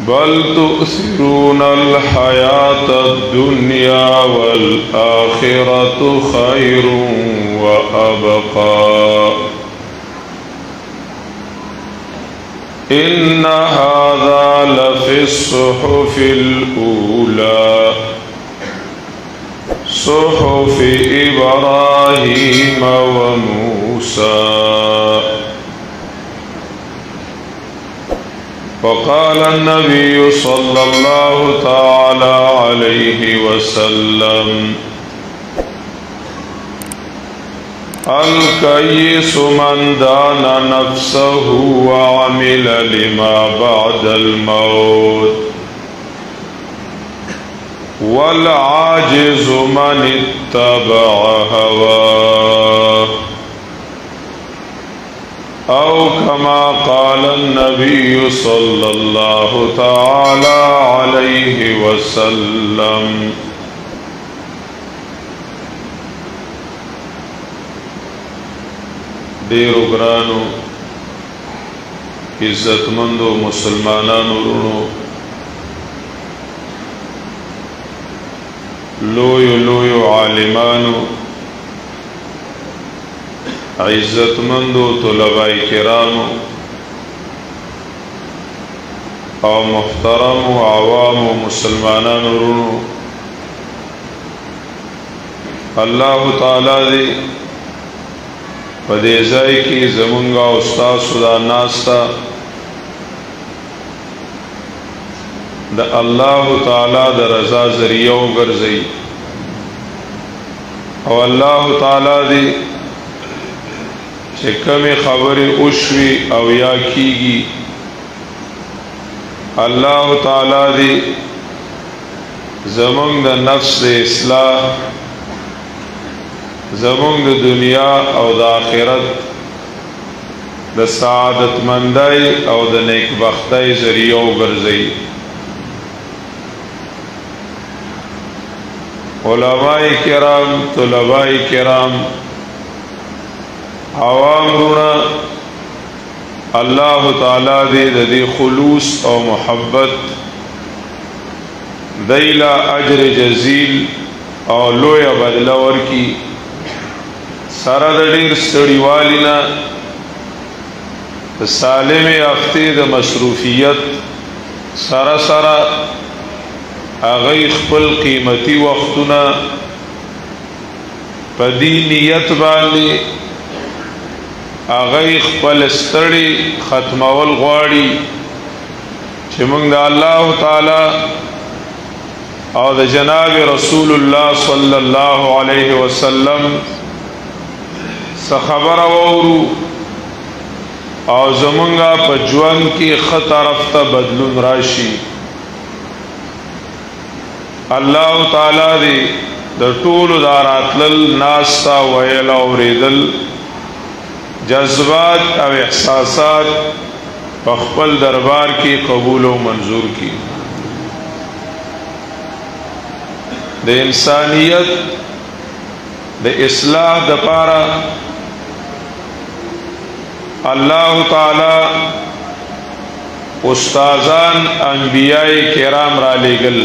बल तु'सिरूनल हयातद दुनिया वल आखिरतु खैरुन व अबका इन्ना हाज़ा लफ़िस्सुहुफ़िल ऊला सुहुफ़ि इब्राहीम व मूसा। फ़क़ाल अन्नबिय्यु सल्लल्लाहु तआला अलैहि वसल्लम अल-कय्यिसु मन दाना नफ्सहु व अमिल लिमा बअदल मौत वल आजिज़ु मन इत्तबअ हवाह औ कमा क़ाल अन्नबिय्यु सल्लल्लाहु तआला अलैहि वसल्लम। डेरो ग्रानो इज्जतमंदो मुसलमानानो रुणो लोयो लोयो आलिमानो इज्जतमंदो तुलबाई किरामो और मुहतरम आवाम मुसलमानानो रुणो अल्लाह ताला दे पदेजाई की जमुंगा उस्ताद सुदा नास्ता द अल्लाह ताला द रजा जरिया गर्जई और अल्लाह ताला दे कमी खबर उशवी अवया कीगी अल्लाह ताला दे जमुंग द नफ्स दे इस्लाह ज़मुंग द दुनिया और द आखिरत द सआदतमंदाई और द नेकबख्ताई ज़रिया गर्जई। उलमाए किराम तुलबाए किराम आवाम रुणा अल्लाह ताला दे दे खुलूस और मोहब्बत दैला अजर जजील और लोया बदलावर की सारा दीर स्टड़ीवालिना साले में आफ्ते द मसरूफियत सारा सारा आगई खपल कीमती वक्तुना पदी नियत बाली आगई खपल स्टड़ी खत्मावल ग्वाड़ी चिमंग अल्लाह ताला और जनाब रसूलुल्लाह सल्लल्लाहु अलैहि वसल्लम खबर औरू और जमुंगा पजवन की खतरफ्ता बदलुन राशि अल्लाह ताला दे द टूल दारातल नास्ता वयल और रेदल जज्बात और एहसासात पखपल दरबार की कबूल व मंजूर की द इंसानियत द इस्लाह द पारा अल्लाह ताला उस्ताज़ान अंबियाए किराम रा लेगल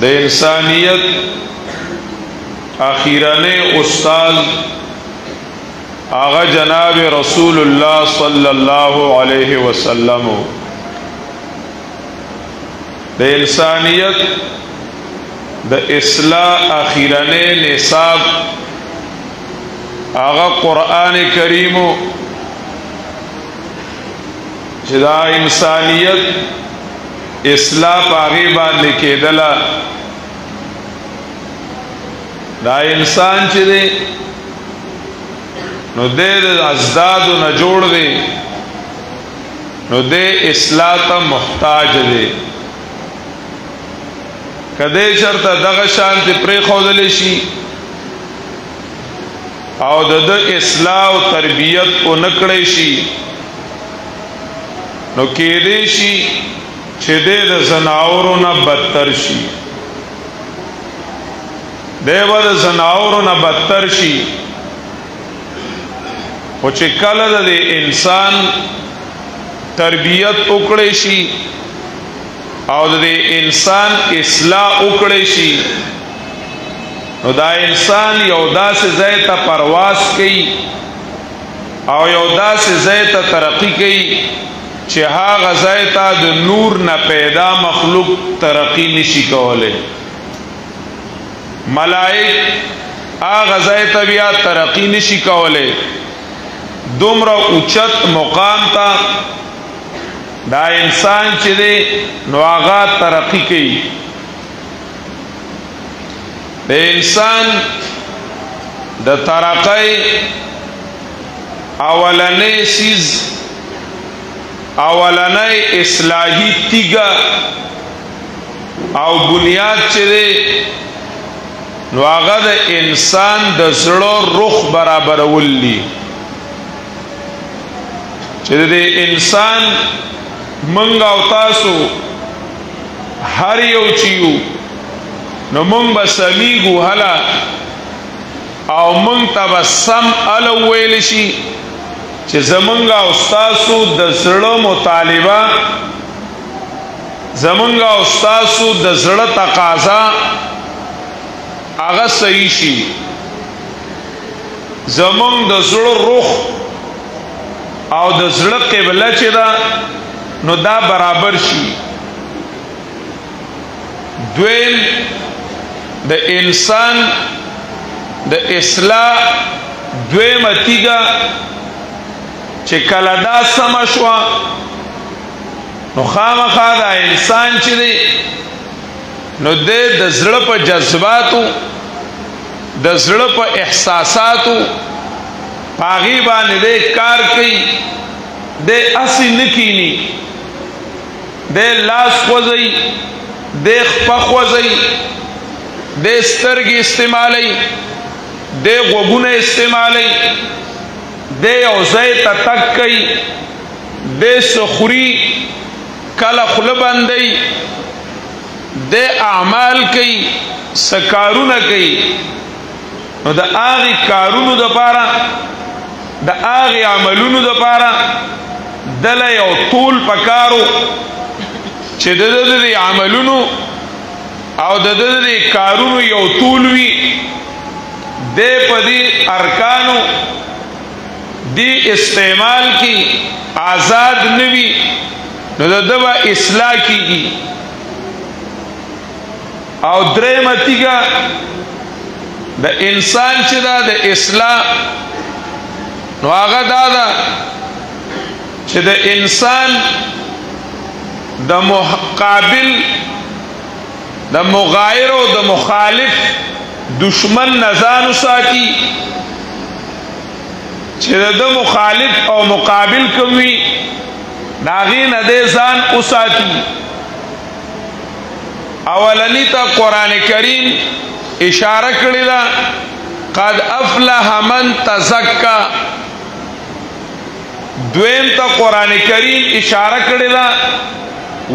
द इंसानियत आखिराने उस्ताद आगा जनाब रसूलुल्लाह सल्लल्लाहु अलैहि वसल्लम द इंसानियत द इस्लाह आखिराने निसाब आगा कुरान करीमो जिदा इंसानियत इस्लाह पागे बांधे के दला दा इंसान चिदे नो दे अजदाद न जोड़ दे नो दे इस्लाह ता मुहताज दे कदे चरता दग शांति प्रे खोदलेशी और द इस्लाह व तरबियत को नकड़ेशी नो केदेशी छेदे द जनावरों न बदतर शी देव द जनावरों न बदतर शी वो चिकल दे इंसान تربیت وکړی شي او د انسان اصلاح وکړی شي نو دا انسان یو داسې ځای ته پرواز کوي او یو داسې ځای ته ترقی کوي چې هغه ځای ته د نور نه پیدا مخلوق ترقی نشي کولی ملائک هغه ځای ته بیا ترقی نشي کولی دومره اوچت مقام ته دا انسان چې دی نو هغه ترقی کوي د انسان د ترقی اولنی سیز اولنی اصلاحی تیگا او بنیاد چې دی نو هغه د انسان د زړه رخ برابرول دي چې د انسان منګ او تاسو هر یو چیو نو مونږ به سمیږو هله او مونږ ته به سم اله ویل شي چې زمونږ او ستاسو د زړه مطالبه زمونږ او ستاسو د زړه تقاضا هغه صحیح شي زمونږ د زړه رخ او د زړه قبله چې ده نو دا برابر شي دویم د انسان د اصلاح دویمه تیږه چې کله دا سمه شوه نو خامخا دا انسان چې دی نو دی د زړه په جذباتو د زړه په احساساتو په هغې باندې دی کار کوي دی هسې نه کیني دی لاس خوځوي دی خپه خوځوي دی سترګې استعمالوي دی غوږونه استعمالوي دی یو ځای ته تګ کوي دی څه خوري کله خوله بندوي دی اعمال کوي څه کارونه کوي نو د هغې کارونو دپاره د هغې عملونو دپاره دله یو طول پکارو چې د د عملونو او د د کارونو یو طول وي دی په دې ارکانو دی استعمال کی آزاد نوی نو د ده به اصلاح کیږي او درېیمه تیږه د انسان چې ده د اصلاح نو هغه دا ده چې د انسان د مقابل د مغایر او د مخالف دشمن نزان ساتي چې د مخالف او مقابل کوي داغي نه د ځان اوساتي اولنی ته قران کریم اشاره کړی ده قد افلح من تزکا دویم ته قران کریم اشاره کړی ده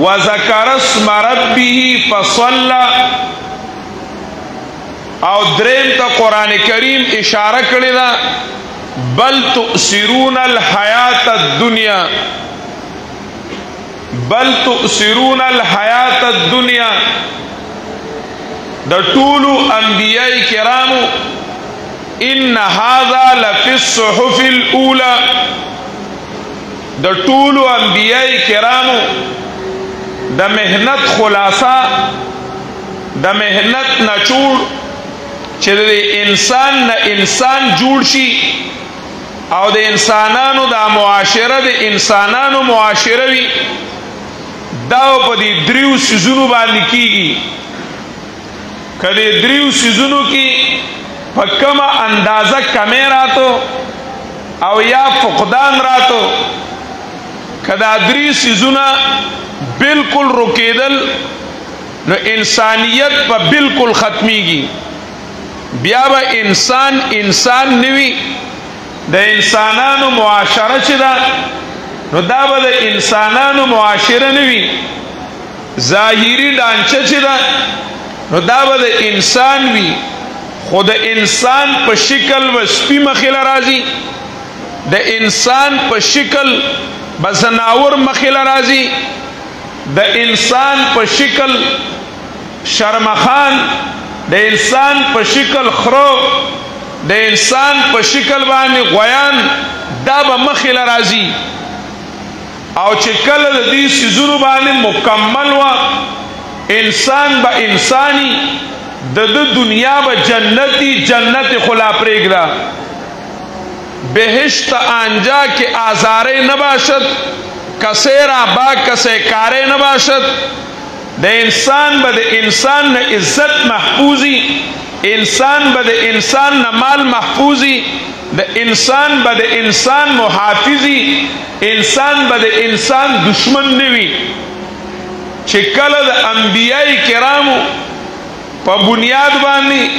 وذکر اسم ربه فصلى او دریم ته قران کریم اشاره کړی ده بل تؤثرون الحیات الدنیا بل تؤثرون الحیات الدنیا د ټولو انبیاء کرامو ان هذا لفی الصحف الاولى د ټولو انبیاء کرامو د مهنت خلاصہ د مهنت نچوړ چې د انسان نه انسان جوړ شي او د انسانانو د معاشره د انسانانو معاشره وي دا په دې دریو سيزونو باندې کیږي کله دریو سيزونو کې په کومه اندازه کمې راتو او یا فقدان راتو کدا دری سيزونه بالکل رکیدل نو انسانیت په بالکل ختميږي بیا به انسان نوي د انسانانو معاشره چې ده نو دا به د انسانانو معاشره نوي ظاهري ډانچه چې ده نو دا به د انسان وي خو د انسان په شکل و سپي مخې له راځي د انسان په شکل بس ناور مخیل راځي د انسان په شکل شرمخان، د انسان په شکل خرو، د انسان په شکل باندې غویان، دا به مخیل راځي. او چې کله د دې سيزونو باندې مکمل وا انسان به انسانی، د دنیا به جنتی، جنت خلا پریگرا، بهشت آنجا که آزاره نباشد، کسی را با کسی کاره نباشد. د انسان به د انسان نه عزت محفوظی، انسان به د انسان نه مال محفوظی، د انسان به د انسان محافظی، انسان به د انسان دشمن نوی. چې کله د انبیاء کرامو په بنیاد باندې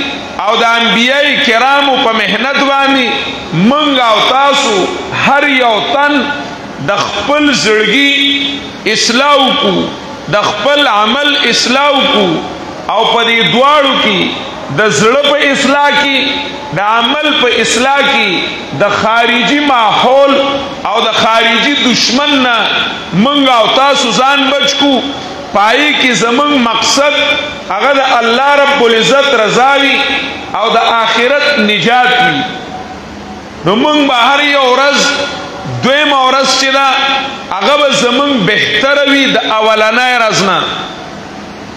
او د انبیاء کرامو په محنت باندې منګ او تاسو هر یو تن د خپل زړګي اصلاح کو، د خپل عمل اصلاح کو، او په دې دواړو کې د زړه په اصلاح کې، د عمل په اصلاح کې، د خارجي ماحول او د خارجي دشمن نه منګ او تاسو ځان بچ کو. پای کې زمون مقصد هغه د الله رب العزت رضا وي او د آخرت نجات وي. نو موږ به هر یو ورځ دویمه ورځ چې ده هغه به زمون بهتره وي د اولنۍ ورځ نه.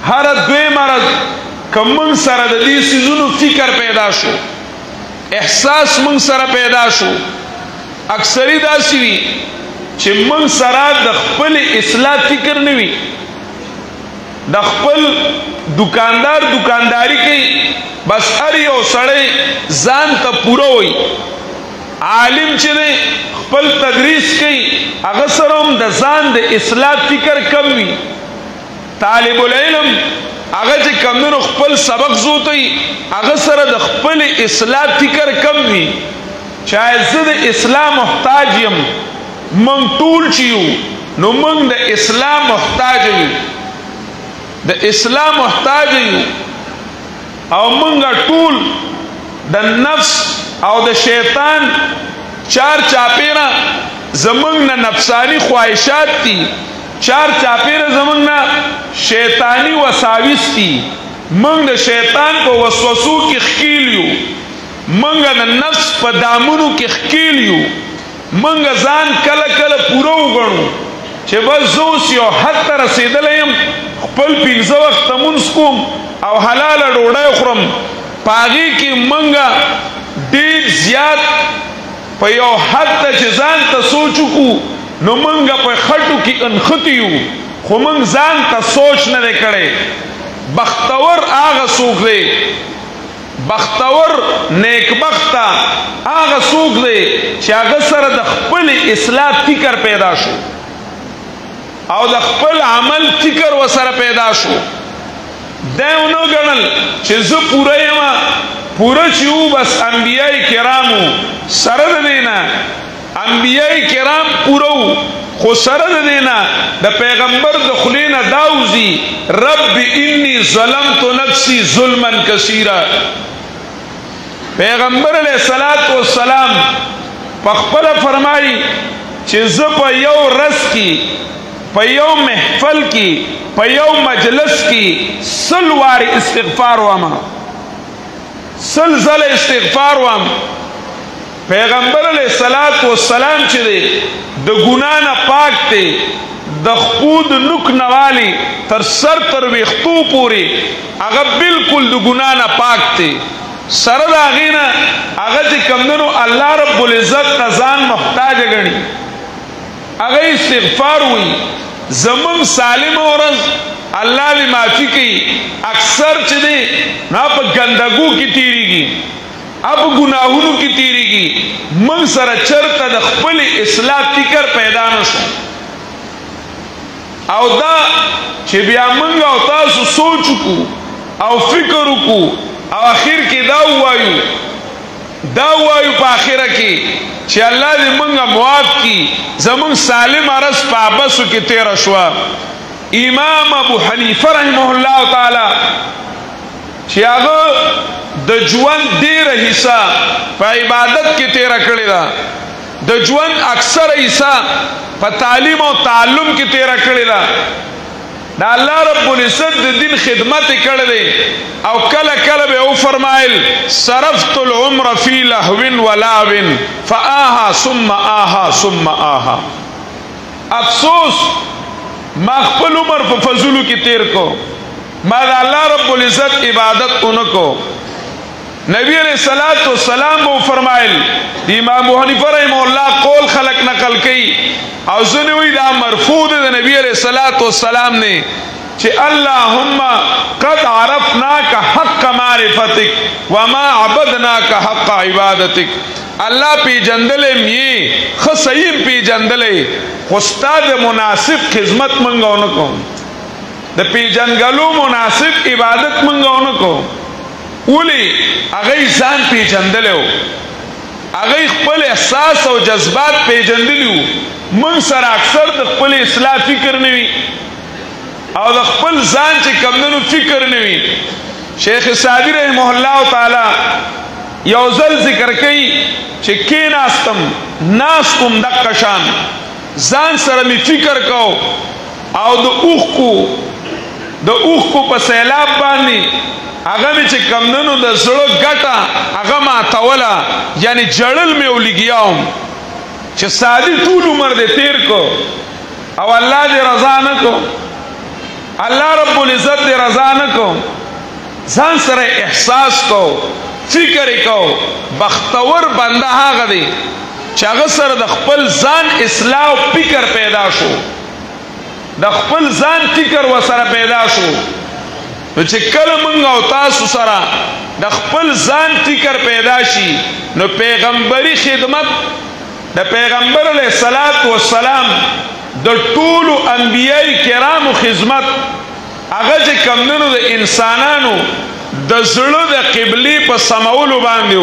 هره دویمه ورځ که موږ سره د دې څیزونو فکر پیدا شو، احساس موږ سره پیدا شو، اکثري داسې وي چې موږ سره د خپل اصلاح فکر نه وي. د خپل دکاندار دکانداری کوي، بس هر یو سړی ځان ته پوره وي. عالم چې دی خپل تدریس کوي، هغه سره هم د ځان د اصلاح فکر کم وي. طالب العلم هغه چې کمونو خپل سبق زوتی، هغه سره د خپل اصلاح فکر کم وي. چاہے زه د اصلاح محتاج یم، موږ ټول چې یو نو موږ د اصلاح محتاج یو، د اصلاح محتاج یو. او موږ ټول د نفس او د شیطان چار چاپیره زمونږ نه نفسانی خواهشات دي، چار چاپیره زمونږ نه شیطانی وساوس دي. موږ د شیطان په وسوسو کې ښکیل یو، موږ د نفس په دامونو کې ښکیل یو. موږ ځان کله کله پوره وګڼو چې بس زه اوس یو حد ته رسېدلی یم، خپل 15 وخته مونځ کوم او حلاله ډوډۍ خورم. په هغې کې موږ ډېر زیات په یو حد ته چې ځان ته سوچ وکړو نو موږ په خټو کې انختی یو، خو موږ ځان ته سوچ نه دی کړی. بختور هغه څوک دی، بختور نیکبخته هغه څوک دی چې هغه سره د خپل اصلاح فکر پیدا شو او د خپل عمل فکر وسره پیدا شو. دا ونه ګڼل چې زه پوره یم، پوره چې وو بس انبیاء کرامو سره د دې نه، انبیاء کرام پوره وو، خو سره د دې نه د پیغمبر د خولې نه دا وځي رب انی ظلمت نفسی ظلما کثیرا. پیغمبر علیہ الصلوۃ والسلام په خپله فرمایي چې زه په یو ورځ کې، په یو محفل کې، په یو مجلس کې 100 وارې استغفار واما، 100 ځله استغفار وام. پیغمبر علیہ الصلوۃ والسلام چې دی د ګناه نه پاک دی، د خپود نوک نوالی تر سر تر ویختو پورې هغه بالکل د ګناه نه پاک دی. سره د هغې نه هغه چې کمدنو الله رب العزت ته ځان محتاج ګڼي، هغه استغفار وي. زمون سالمه ورځ الله دې معافي کوي، اکثر چې دی نه په ګندګو کې تیریږي، اب گناہونو کی تیریږي. موږ سره چرته د خپل اصلاح فکر پیدا نشو، او دا چې بیا موږ او تاسو سوچ وکړو او فکر وکړو او اخر کې دا وایو په آخره کې چې الله دې موږ معاف کړي. زموږ سالم عرض په عبسو کې تیره شوه. امام ابو حنیفه رحمه الله تعالی چې هغه د ژوند ډېره حصه په عبادت کې تیره کړې ده، د ژوند اکثر حصہ په تعلیم او تعلم کې تیرا کړی دا دا الله رب العزت د دین خدمت کړی دی او کله کله به او فرمایل صرفت العمر فی لهو ولعب فآها ثم آها ثم آها افسوس ما خپل عمر په فضولو کې تیر کو ما د الله رب العزت عبادت اونکو نبی علیہ الصلوۃ والسلام وہ فرمائل امام ابو حنیفہ رحمہ اللہ قول خلق نقل کی او زنوی دا مرفوع دے نبی علیہ الصلوۃ والسلام نے کہ اللہم قد عرفناک حق معرفتک وما عبدناک حق عبادتک اللہ پی جندلے می خصیم پی جندلے استاد مناسب خدمت منگو نکو دا پی جنگلو مناسب عبادت منگو نکو اولی اغی ځان پیژندلو اغی خپل احساس او جذبات پیژندلیو من سره اکثر د خپل اصلاح فکر نوي او د خپل ځان چې کمندونو فکر نوي شیخ سعدی رحمه الله تعالی یو ځل ذکر کوي چې کیناستم ناستم د قشان ځان سره می فکر کو او د اوخ کو په سیلاب باندې هغه می چې کمندونو د زړه ګټه هغه ما تولا یعنی جړل می ولګیاوم چې سادي ټول عمر دې تیر کو او الله دې رضا نه کو الله رب العزت دې رضا نه کو ځان سره احساس کو فکر کو بختور بنده هغه دی چې هغه سره د خپل ځان اصلاح او فکر پیدا شو د خپل ځان فکر وسره پیدا شو نو چې کله مونږ او تاسو سره د خپل ځان فکر پیدا شي نو پیغمبري خدمت د پیغمبر علیه الصلاۃ والسلام د ټولو انبیای کرامو خدمت هغه چې کمنو د انسانانو د زړه د قبلي په سمولو باندې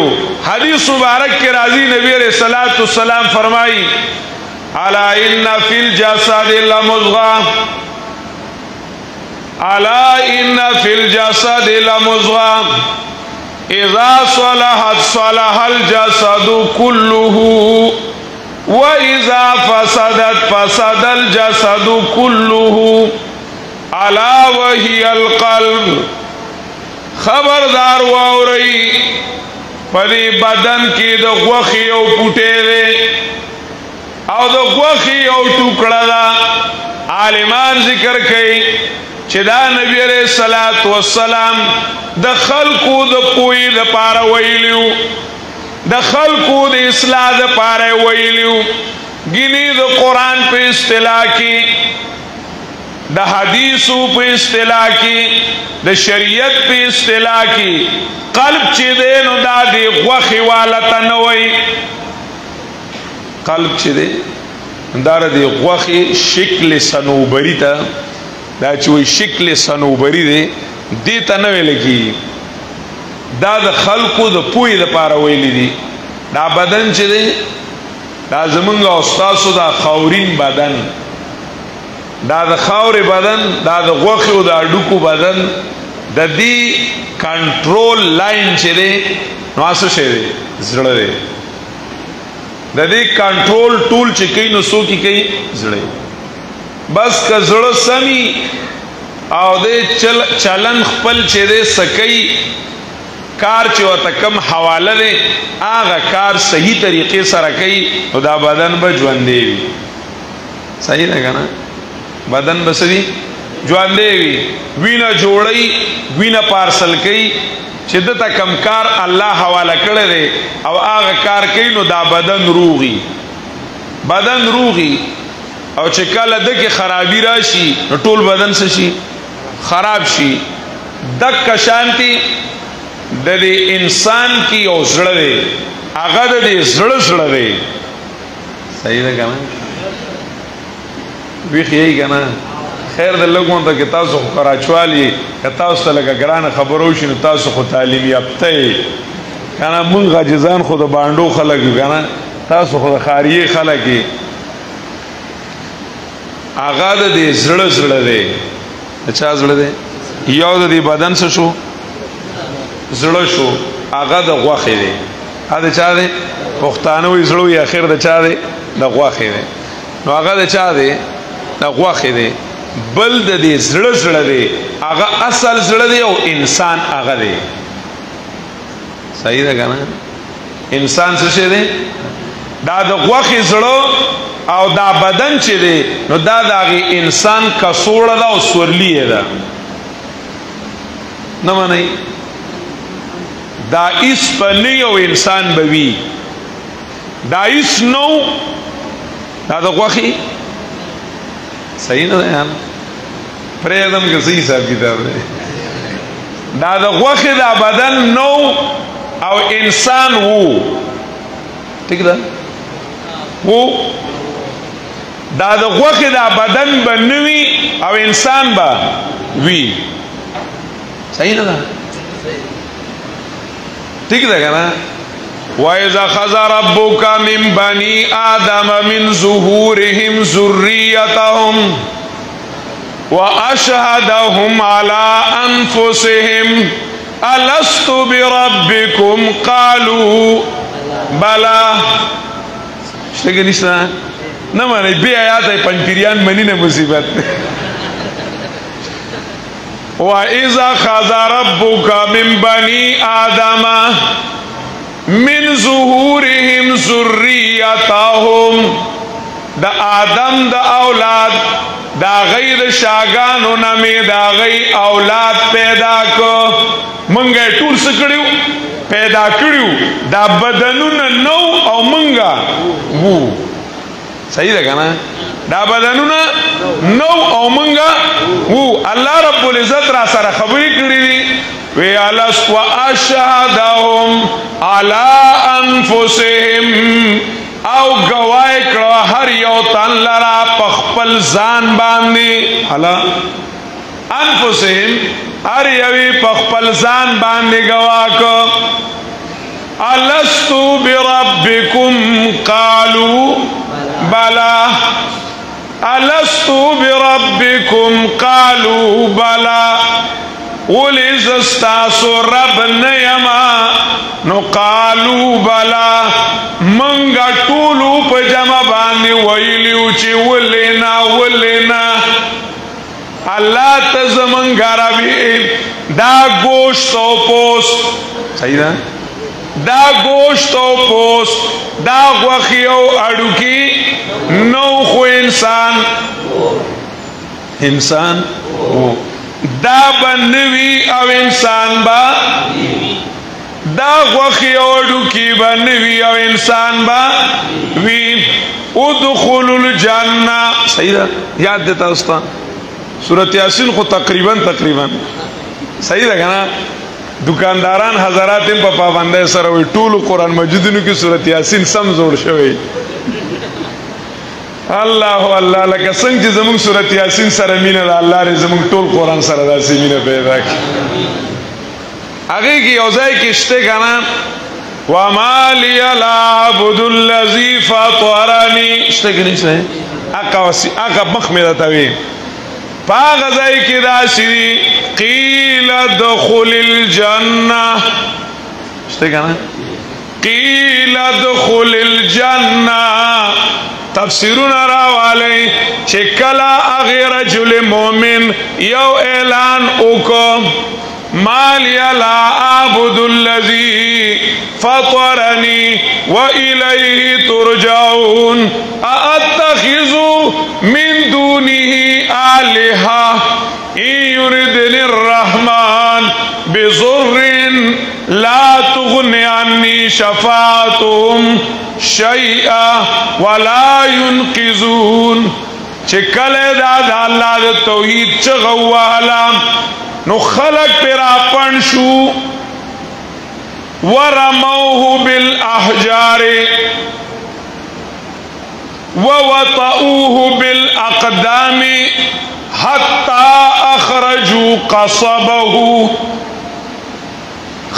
حدیث مبارک کې راځي نبی علیه الصلاۃ والسلام فرمایي الا ان فی الجسد لمضغه الا ان فی الجسد لمضغه اذا صلحت صلح الجسد كله واذا فسدت فسد الجسد كله الا وهي القلب خبردار واوري پدی بدن کې د غوخي او پټې او د غوخي او ټوکړه دا عالمان ذکر کوي چې دا نبی علیہ الصلوۃ والسلام د خلقو د پوی د پاره ویلیو د خلقو د اصلاح د پاره ویلیو ګینی د قران په اصطلاح کې د حدیثو په اصطلاح کې د شریعت په اصطلاح کې قلب چې دی نو دا دی غوخي والته نه وي قلب چې دی دا دی غوخي شکل صنوبری ته دا چې وي شکل صنوبری دی دې ته نه ویل کېږي دا د خلقو د پوی د پاره ویلی دي دا بدن چې دی دا زمونږ او ستاسو دا خاورین بدن دا د خاورې بدن دا د غوښې او د هډوکو بدن د دې کنټرول لاین چې دی نو څه شی دی زړه دی د دې کنټرول ټول چې کوي نو څوک یې کوي زړه بس که زړه سمي او د چلن خپل چې دی سکی کار چې ورته کم حواله دی هغه کار صحیح طریقې سره کوي نو دا بدن به ژوندی وي صحیح ده که نه بدن به څه وي ژوندی وي وینه جوړوي وینه پارسل کوي چې دته کم کار الله حواله کړی دی او هغه کار کوي نو دا بدن روغي بدن روغي او چې کله دکې خرابی راشي نو ټول بدن څه شي خراب شي دک شانتی د دې انسان کی او زړه دی هغه د دې زړه دی صحیح ده که نه ویښ یې که نه خیر د لږ ته کې تاسو خو کراچوالي که تاسو ته لکه ګرانه خبره وشي نو تاسو خو تعلیم یافته یې که نه مونږ عاجزان خو د بانډو خلک یو که نه تاسو خو د خاریې خلک یې هغه د دې زړه دی د چا زړه دی یو د دې بدن څه شو زړه شو هغه د غوښې دی دا چا دی پښتانه وي زړه وي اخر د چا دی د غوښې دی نو هغه د چا دی د غوښې دی بل د دې زړه دی هغه اصل زړه دی او انسان هغه دی صحیح ده که نه انسان څه شی دی دا د غوښې زړه او دا بدن چې دی نو دا د هغې انسان کڅوړه ده او سورلي یې ده نه منئ دا ایس په نه یو انسان به وي دا ایس نو دا د غوښې صحیح نه ده یار پرېږدم که څه حساب کتاب دی دا د غوښې دا بدن نو او انسان وو ٹھیک ده وو دا د غوښې دا بدن به نه وي او انسان به وي صحیح نه ده ٹھیک ده که نه وَإِذَا أَخَذَ رَبُّكَ مِن بَنِي آدَمَ مِن ظُهُورِهِمْ ذُرِّيَّتَهُمْ وَأَشْهَدَهُمْ عَلَىٰ أَنفُسِهِمْ أَلَسْتُ بِرَبِّكُمْ قَالُوا بَلَىٰ شتګ نشته نه مانی بیا آیات پنځپیریان منی نه مصیبت وَإِذَا أَخَذَ رَبُّكَ مِن بَنِي آدَمَ من ظهورهم ذریتهم دا آدم دا اولاد دا غیر شاگانو نمی دا غی اولاد پیدا کو منگا ټول سکڑیو پیدا کړیو دا بدنون نو او منگا وو صحیح ده کنا دا بدنون نو او منگا وو اللہ رب العزت را سره خبری کړی دی وی علس و اشهدهم علی انفسهم او گواہی کړه هر یو تن لرا پخپل ځان باندې علی انفسهم هر یوی پخپل ځان باندې گواه کو الستو بربکم قالوا بلا الستو بربکم قالوا بلا ولیز استاسو رب نیما نو قالو بلا منگا طولو پا جمع بانی ویلیو چی ولینا اللہ تزمنگا ربی دا گوشت و پوست صحیح دا دا گوشت و پوست دا غوخی و اڑو کی نو خو انسان دا بنوی او انسان با دا غوخی اوڑو کی بنوی او انسان با وی ادخل الجنہ صحیح دا یاد دیتا استا سورت یاسین خو تقریبا صحیح دا کنا دکانداران حضرات پا پابنده سر وی طول قرآن مجدنو کی سورت یاسین سم زوڑ شوی اللہ اللہ لکه څنګه چې زموږ سورت یاسین سره مینه ده الله دې زموږ ټول قرآن سره داسې مینه پیدا کړي هغې کې یو ځای کې شته که نه وما لی لا اعبد الذي فطرني شته کې نشته هغه مخ مې راته وي په هغه ځای کې داسې دي قیل ادخل الجنه شته که نه قیل ادخل الجنه تفسیرون راوالی چکلا اغی رجل مومن یو اعلان اوکو مالی لا اعبد الذی فطرنی و الیه ترجعون اتخذو من دونه آلہا ان یردنی الرحمن بضر لا تغنی عنی شفاعتهم شیئا ولا ينقذون چکل دا اللہ دا توحید چغوالا نو خلق پر آپن شو ورموه بالاحجار ووطئوه بالاقدام حتى اخرجوا قصبه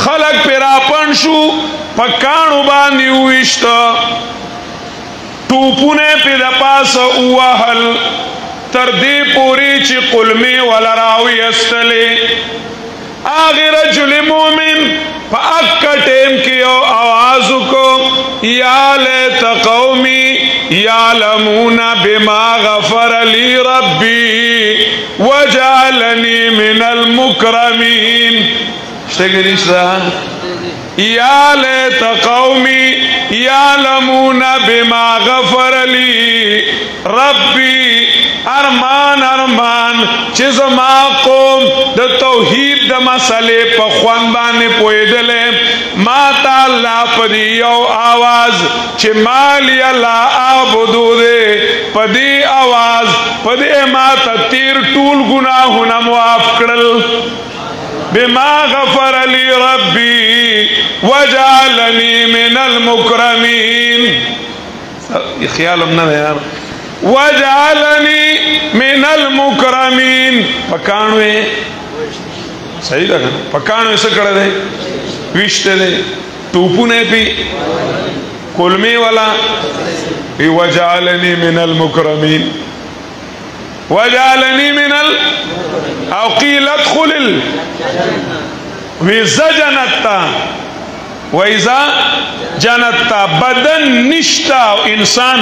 خلق پر آپن شو پکانو باندې وشتا ټوپونه په د پاسه وهل تر دې پورې چې قلمي ولا راوي استلې आगे रजुल मोमिन पक्का टेम की आवाज को या लैत कौमी यालमूना बिमा गफर ली रब्बी वजालनी मिनल मुकरमीन। या लैत कौमी यालमूना बिमा गफर ली रब्बी। अरमान अरमान चिज मा कौम द तौहीद द मसले पख्वान बाने पोएदले माता अल्लाह पदी यो आवाज चे माली अल्लाह आबुदू दे पदी आवाज पदे माता तीर टूल गुनाहुना मुआफ करल। बिमा गफर अली रब्बी वजालनी मिनल मुकरमीन। ये ख्याल हमने यार वजालनी मिनल मुकरमीन। पकाणवे सही लगा पकाणवे से कड़े दे विश्ते दे टूपू ने पी कुलमे वाला वजालनी मिनल मुकरमीन वजालनी मिनल अकीलत खुलिल विजा जनता वैजा जनता बदन निष्ठा इंसान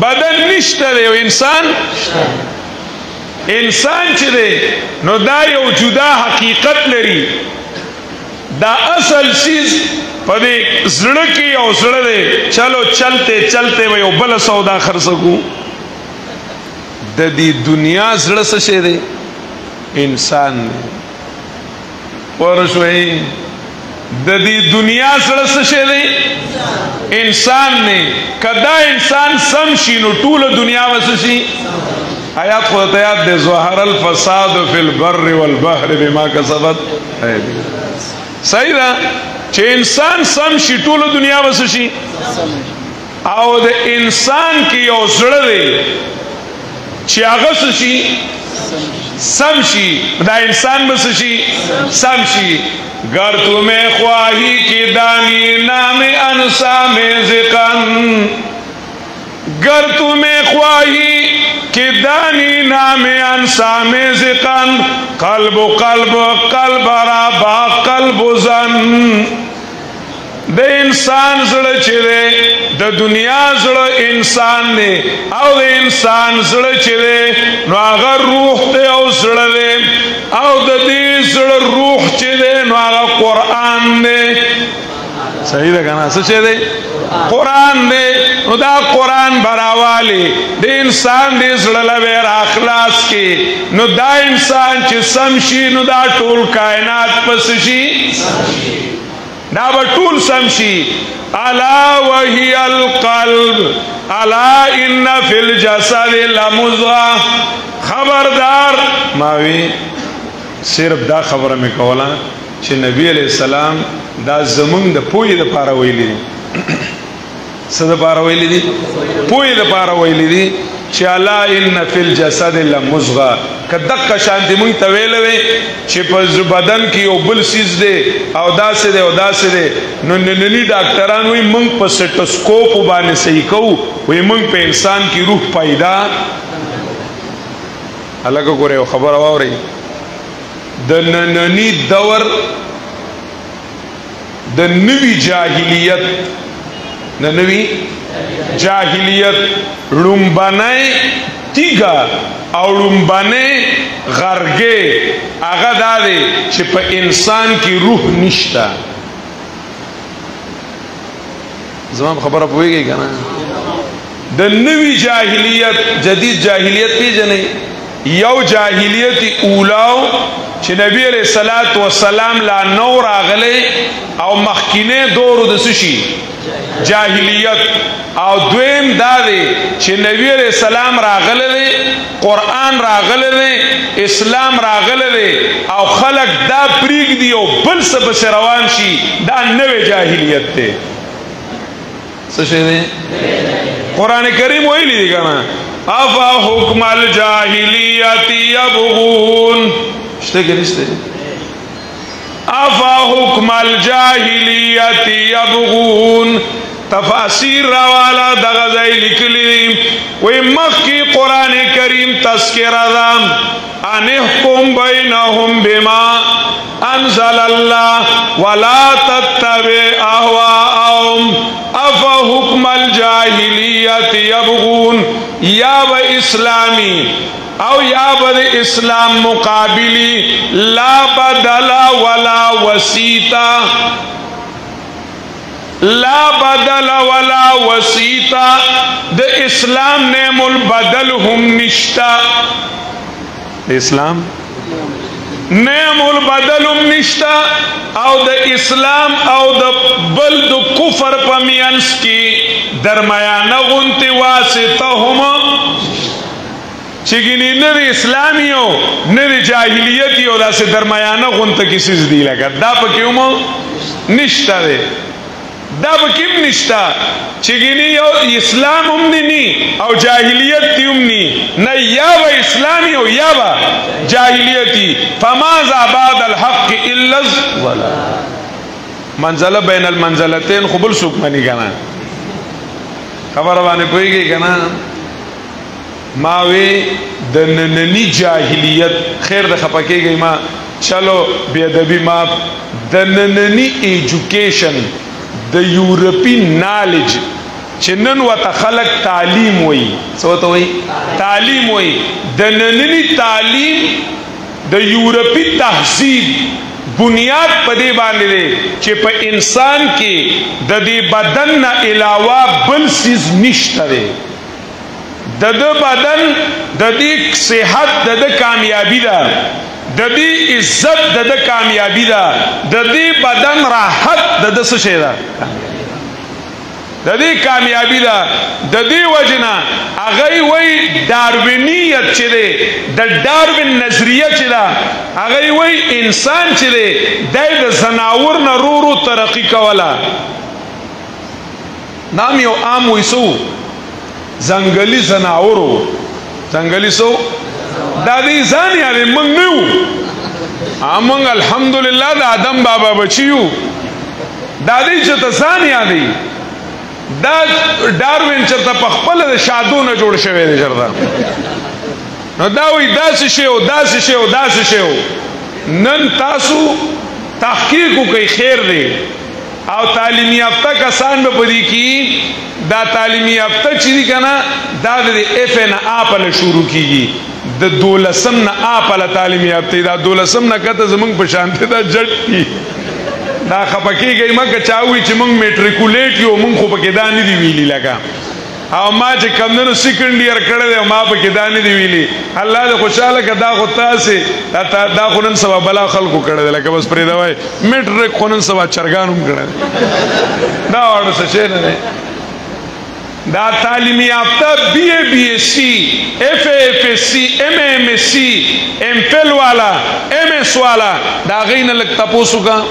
बदन निष्ठा दे इंसान इंसान चे दे नो दा यो जुदा हकीकत लरी दा असल चीज पदे जड़ की और जड़ दे चलो चलते चलते वो बल सौदा खर सकूं ददी दुनिया जड़ से दे इंसान ने और ददी दुनिया जड़ से दे इंसान ने कदा इंसान समशी नो टूल दुनिया वसशी आयात खुदायात दे ज़हरल फसाद फिल बर्र वल बहर बिमा कसबत सही ना चे इंसान समशी टूल दुनिया वसशी आओ दे इंसान की ओ जड़ दे ची समशी दा इंसान बसशी समशी। गर तुम्हें ख्वाही की दानी नाम अनसा में जिकन गर तुम्हें ख्वाही कि दानी नाम अनसा में जिकन कल्ब कल्ब कल्बरा बा कल्ब जन दे इंसान जड़ चिरे द दुनिया जड़ इंसान ने औ इंसान जड़ चिरे नो अगर रूह ते औ जड़ दे औ दी जड़ रूह चिरे नो अगर कुरान दे सही लगा ना सचे दे कुरान दे नो दा कुरान बरावाली दे इंसान दे जड़ लवे अखलास के नो दा इंसान च समशी नो दा टूल कायनात पसशी ना बटूल समशी। अला वही अल कल्ब अला इन्ना फिल जसद लमुज़गा। खबरदार मावी सिर्फ दा खबर में कौला चे नबी अलैहि सलाम दा जमुंग द पोई द पारा वैली सद पारा वैली दी पोई द पारा वैली दी चे अला इन्ना फिल जसद लमुज़गा कदक का शांति मुंग तवेल दे चे बदन की ओ बुल सीज दे औदा से दे नी डॉक्टरान वही मंग पर स्टेथोस्कोप बाने सही कहू वही मंग पे इंसान की रूह पैदा अलग को रे खबर आवा रही दननी दवर दनवी जाहिलियत ननवी जाहिलियत लुम्बाने तीगा और लुम्बाने गरगे आगा दादे छिप इंसान की रूह निष्ठा जमाम खबर आप हुई क्या ना द नवी जाहिलियत जदीद जाहिलियत भी जने यौ जाहिलियत ऊलाओ चे नबी अलैहिस्सलातु वस्सलाम ला नौर आगले और मखकिने दौर दसुशी जाहिलियत और द्वेम दादे चे नबी अलैहिस्सलाम रागले दे कुरान रागले दे इस्लाम रागले दे और खलक दा प्रीग दियो बल सब से रवान शी दा नवे जाहिलियत थे सशे दे कुरान करीम वही ली ना अफा हुक्मल जाहिलियती यबगून शते के रिश्ते अफा हुक्मल जाहिलियती यबगून تفاسیر راوالا دغزائی لکلی وی مخی قرآن کریم تذکر ادام ان احکم بینہم بما انزل اللہ ولا تتبع اہواءہم افا حکم الجاہلیت یبغون یا و اسلامی او یا بد اسلام مقابلی لا بدل ولا وسیطہ لا بدل ولا وسیطہ د اسلام نعم البدل ہم نشتا اسلام نعم البدل ہم نشتا او د اسلام او د بلد کفر پمینس کی درمیانہ غنتی واسطہ ہم چگینی نر اسلامیو نر جاہلیتیو دا سے درمیانہ غنت کسی دی لگا دا پکیو مو نشتا دے دا بکیم نشتا چگینی یو اسلام امنی او جاہلیت تی امنی نا یا با اسلامی او یا با جاہلیتی فماذا بعد الحق اللز ولا منزلہ بین المنزلتین خبل سوک منی کنا خبر بانے کوئی گئی کنا ماوی دنننی جاہلیت خیر دا خپکے گئی ما چلو بیدبی ما دنننی ایجوکیشن د یورپی نالج چنن و تخلق تعلیم وی سوتا وی تعلیم وی د نننی تعلیم د یورپی تحصیب بنیاد پدے باندے دے چے پا انسان کی د دی بدن نا علاوہ بل سیز نشتا دے د بدن د دی صحت د کامیابی دا د دی عزت د کامیابی دا د دی بدن راحت د سشے دا د دی کامیابی دا د دی وجنا اغی وی داروینیت چی دے د داروین نظریہ چی دا اغی وی انسان چی دے دای د زناور نا رو رو ترقی کولا نامیو عام وی سو زنگلی زناورو زنگلی سو دا دی زان یعنی منگ نیو منگ الحمدللہ دا آدم بابا بچیو دا دی چتا زان یعنی دا ڈاروین چرتا پخپل دا شادو نا جوڑ شوے دی چرتا نو داوی دا سی شیو دا سی شیو دا سی شیو نن تاسو تحقیقو کئی خیر دی او تعلیمی یافتہ کسان با پدی کی دا تعلیمی یافتہ چیزی کنا دا دی ایف این آپل شروع کی گی دا دولسم نا آپل تعلیمی یافتہ دا دولسم نا کتا زمانگ پشانتے دا جٹ کی دا خپکی گئی مکا چاوی چی منگ میٹریکولیٹ یو منگ خوبکی دانی دی ویلی لگا او ما چی کمدنو سیکنڈ ایئر کڑے دے ما پکی دانی دی ویلی اللہ دا خوشحالا که دا خودتا سی دا خونن سوا بلا خلقو کڑے دے لکه بس پری دوائی میٹرک خونن سوا چرگانم کڑے دے دا وارد سچے نا دا تعلیمی یافتہ بی اے بی ایس سی ایف اے ایف ایس سی ایم اے ایم ایس سی ایم پیل والا ایم ایس والا دا غین لگتا پوسو کا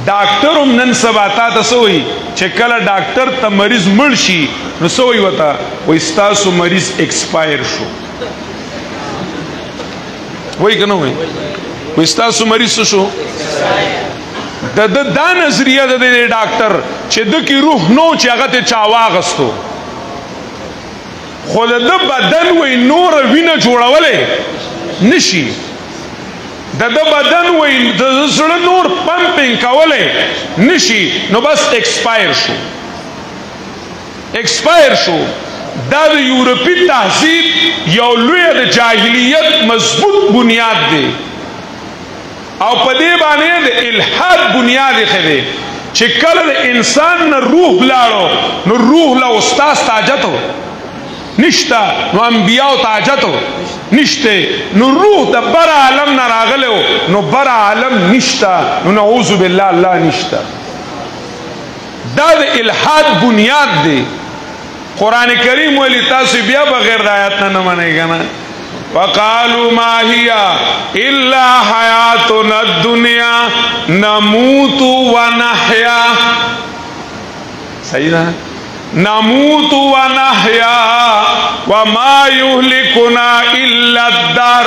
ڈاکٹر ام نن سباتا تا سوئی چکل ڈاکٹر تا مریض مرشی نو سوئی وطا وہ استاسو مریض ایکسپائر شو وہی کنو ہوئی وہ استاسو مریض شو دا نظریہ دا دے ڈاکٹر چه دا کی روح نو چه اگا تے چاواغستو خود دا بدن وی نور وین جوڑا ولے نشی دا بدن وی دا زر نور پمپنگ کولے نشی نو بس ایکسپائر شو دا یورپی تحصیب یو لوی دا جاہلیت مضبوط بنیاد دے او پدے بانے دے الحاد بنیاد خدے چکل دے انسان نا روح لارو نو روح لا استاز تاجتو نشتا نو انبیاء تاجتو نشتے نو روح دا برا عالم نا راغلے ہو نو برا عالم نشتا نو نعوذ باللہ اللہ نشتا دا دے الحاد بنیاد دے قرآن کریم والی تاسی بیا بغیر دایاتنا نمانے گا نا وقالوا ما هي الا حياتنا الدنيا نموت ونحيا صحیح نا نموت ونحيا وما يهلكنا الا الدار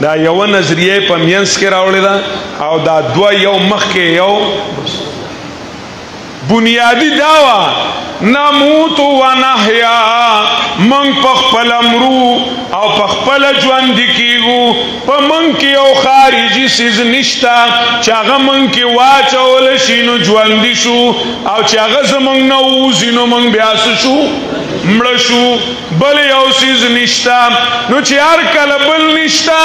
دا یو نظریه په مینس کې راوړی دا او دا دوا یو مخ کې یو بنیادی داوا نموت و نحیا من پخپل امرو او پخپل ژوند کیږو په من کې یو خارجي سیز نشتا چې هغه من کې واچول شي نو ژوندي شو او چې هغه زمونږ نه ووځي نو موږ بیا څه شو مړه شو بل یو سیز نشتا نو چې هر کله بل نشتا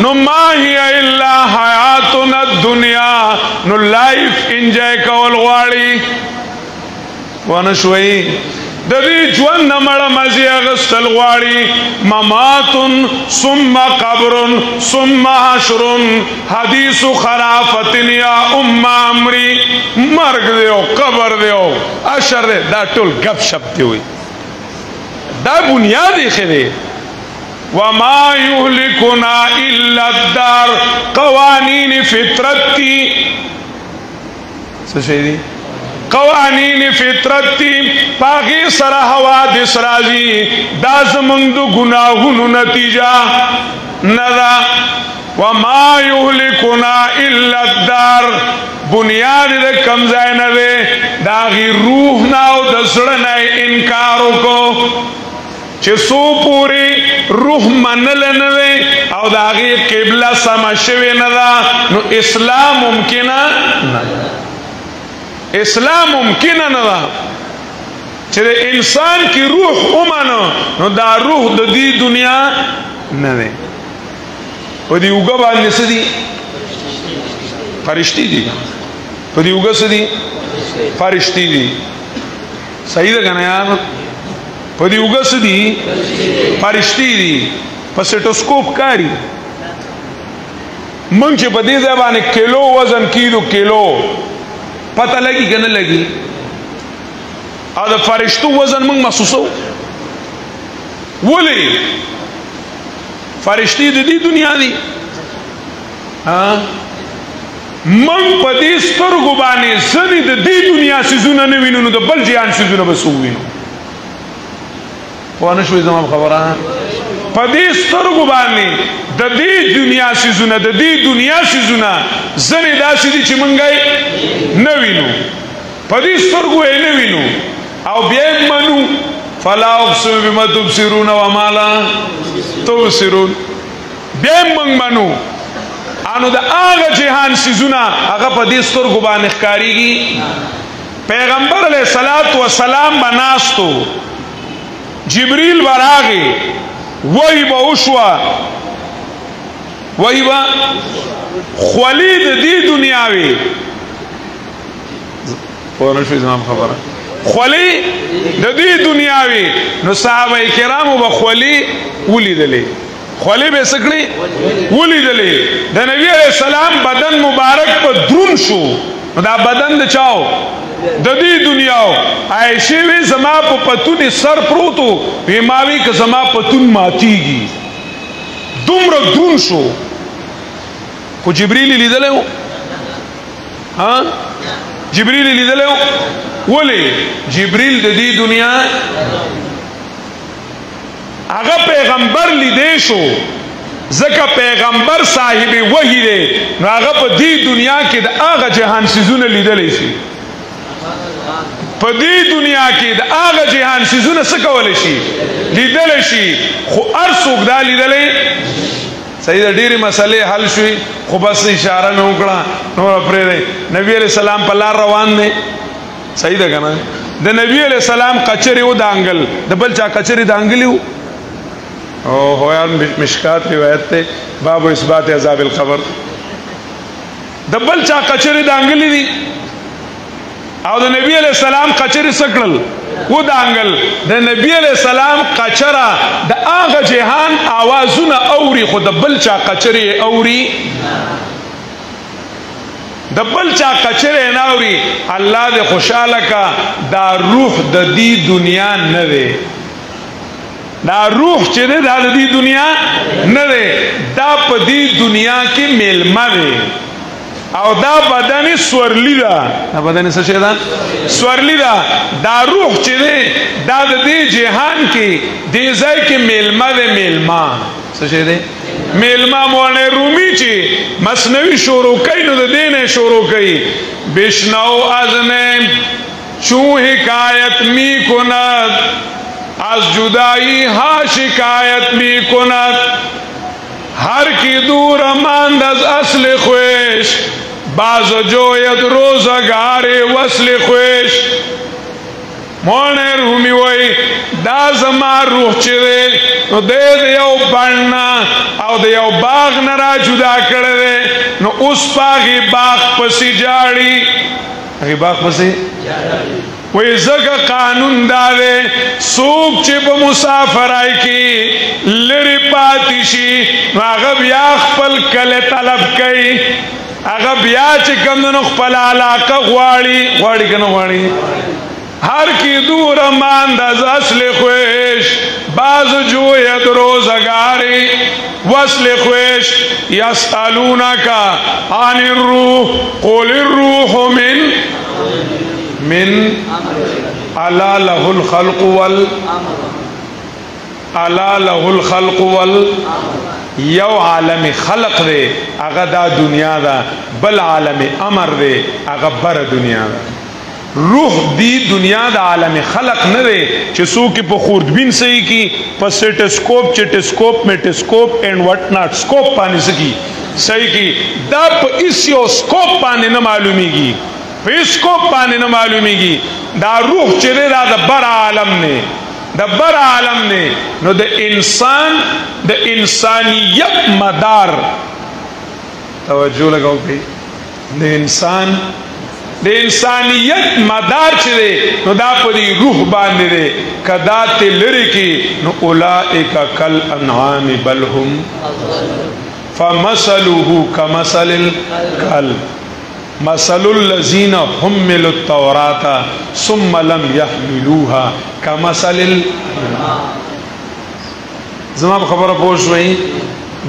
نو ما هي الا حیاتنا الدنیا نو لایف انجوای کول غواړي ونه شوي د دې ژوند نه مړه مزي اغستل غواړي مماتن ثم قبر ثم حشر حدیث خرافت یا ام امری مرګ دیو قبر دیو اشر دی دا ټول غب شپ دی وي دا بنیاد یې خره وما يهلكنا الا الدار قوانین فطرت تی څه شي دي قوانین فطرت تی پاکی سر حوادث رازی دا زمونږ د گناهونو نتیجه ندا وما یهلکنا الا الدار بنیاد د کم ځای نه دی دا غي روح نه او د زړه نه انکار وکړو چې سو پوری روح منل نه دی او دا غي قبله سم شوی نه ده نو اسلام ممکنه نه اسلام ممکنه نه ده چې انسان کی روح اومنو نو دا روح د دې دنیا نه ده په دې وګ باندې سدي فرشتي دي په دې وګ سدي فرشتي دي صحیح ده کنه یار په دې وګ سدي فرشتي دي په سټوسکوپ کاری مونږ چې په دې ځای باندې کیلو وزن کیلو پتہ لگی کہ نہ لگی اور دا فرشتو وزن منگ محسوسو ولی فرشتی دی دنیا دی منگ پا دی سترگو بانی زنی دی دنیا سیزونا نوینو نو دا بل جیان سیزونا بسووینو وانشوی زمان خبران پا دی سترگو بانی د دې دنیا سيزونه د دې دنیا سيزونه زنه داسې دي چې مونږه نه وینو په دې سترګو یې نه وینو او بیا منو فلا اقسم بما تبصرون وما لا تبصرون بیا مونږ منو انو د هغه جهان سيزونه هغه په دې سترګو باندې ښکاریږي پیغمبر علیه الصلاۃ والسلام بناستو جبريل براغي وای به وشوا وای با خولید دی دنیاوی فورن شوی زمان خبره خولی د دی دنیاوی نو صحابه کرامو با خولی ولیدلی خولی به سکڑی ولیدلی د نبی علیہ السلام بدن مبارک په درون شو دا بدن د چاو د دې دنیاو عائشہ وی زما په پتون سر پروتو وی ماوی که زما پتون ماتیږي دومره درون شو خو جبريل لیدلو ها جبريل لیدلو ولی جبريل د دې دنیا هغه پیغمبر لیدې شو ځکه پیغمبر صاحب وحی دی نو هغه په دې دنیا کې د هغه جهان سيزونه لیدلی شي په دې دنیا کې د هغه جهان سيزونه څه کولای شي لیدلی شي خو هر څوک دا لیدلی صحیح ده ډېرې مسلې حل شوي خو بس اشاره مې وکړه نور پرېږدئ نبي علیہ السلام په لار روان دی صحیح ده که نه د نبي علیہ السلام کچرې و دانګل د بل چا کچرې دانګلي وو او هویان مشکات روایت ته باب اثبات عذاب القبر د بل چا کچرې دانګلي دي او د نبی علیہ السلام کچرې سکړل و دانګل د نبی علیہ السلام کچرا د هغه جهان आवाजونه اوري خو د بل چا کچرې اوري د بل چا کچرې نه اوري الله دې خوشاله کا دا روح د دې دنیا نه دی دا روح چې دی دا د دې دنیا نه دی دا په دې دنیا کې میلمه دی او دا بدن سورلی دا دا بدن څه شي دا سورلی دا دا روح چې دی دا د دې جهان کې دې ځای کې میلمه دی میلمه څه شي دی میلمه مولانا رومي چې مثنوي شروع کوي نو د دې نه شروع کوي بشنو اذن چون حکایت می کند از جدایی ها شکایت می کند هر کی دور ماند از اصل خویش باز جوید روزگار وصل خویش مولانا رومی وی دا زما روح چه دی نو دی یو بڼنا او د یو باغ نه را جدا کړی دی نو اوس په هغې باغ پسې جاړي هغې باغ پسې وی ځکه قانون دا دی څوک چې په مسافرۍ کې لرې پاتې شي نو هغه بیا خپل کلی طلب کوي هغه بیا چې کوم دی نو خپل علاقه غواړي که نه غواړي هر کی دور ماند از اصل خویش باز جوید روزگاری وصل خویش یسألونک عن الروح قل الروح من الا له الخلق یو عالم خلق دے اگا دا دنیا دا بل عالم امر دے اگا بر دنیا دا روح دی دنیا دا عالم خلق نه دی چې څوک په خوردبین صحیح کی په سټسکوپ چټسکوپ میټسکوپ اینڈ وٹ ناٹ سکوپ باندې سکی صحیح کی دا په اسیو سکوپ باندې نه معلومیږي په سکوپ باندې نه معلومیږي دا روح چې دی دا د بر عالم نه د بر عالم نه نو د انسان د انسانیت مدار توجه لګاو په د انسان د انسانیت مدار چې دی نو دا په دې روح باندې دی که دا ته لرې کړي نو اولئک کالانعام بل هم فمثله کمثل الکلب مثل الذین حملوا التوراة ثم لم يحملوها کمثل زما په خبره پوه شوئ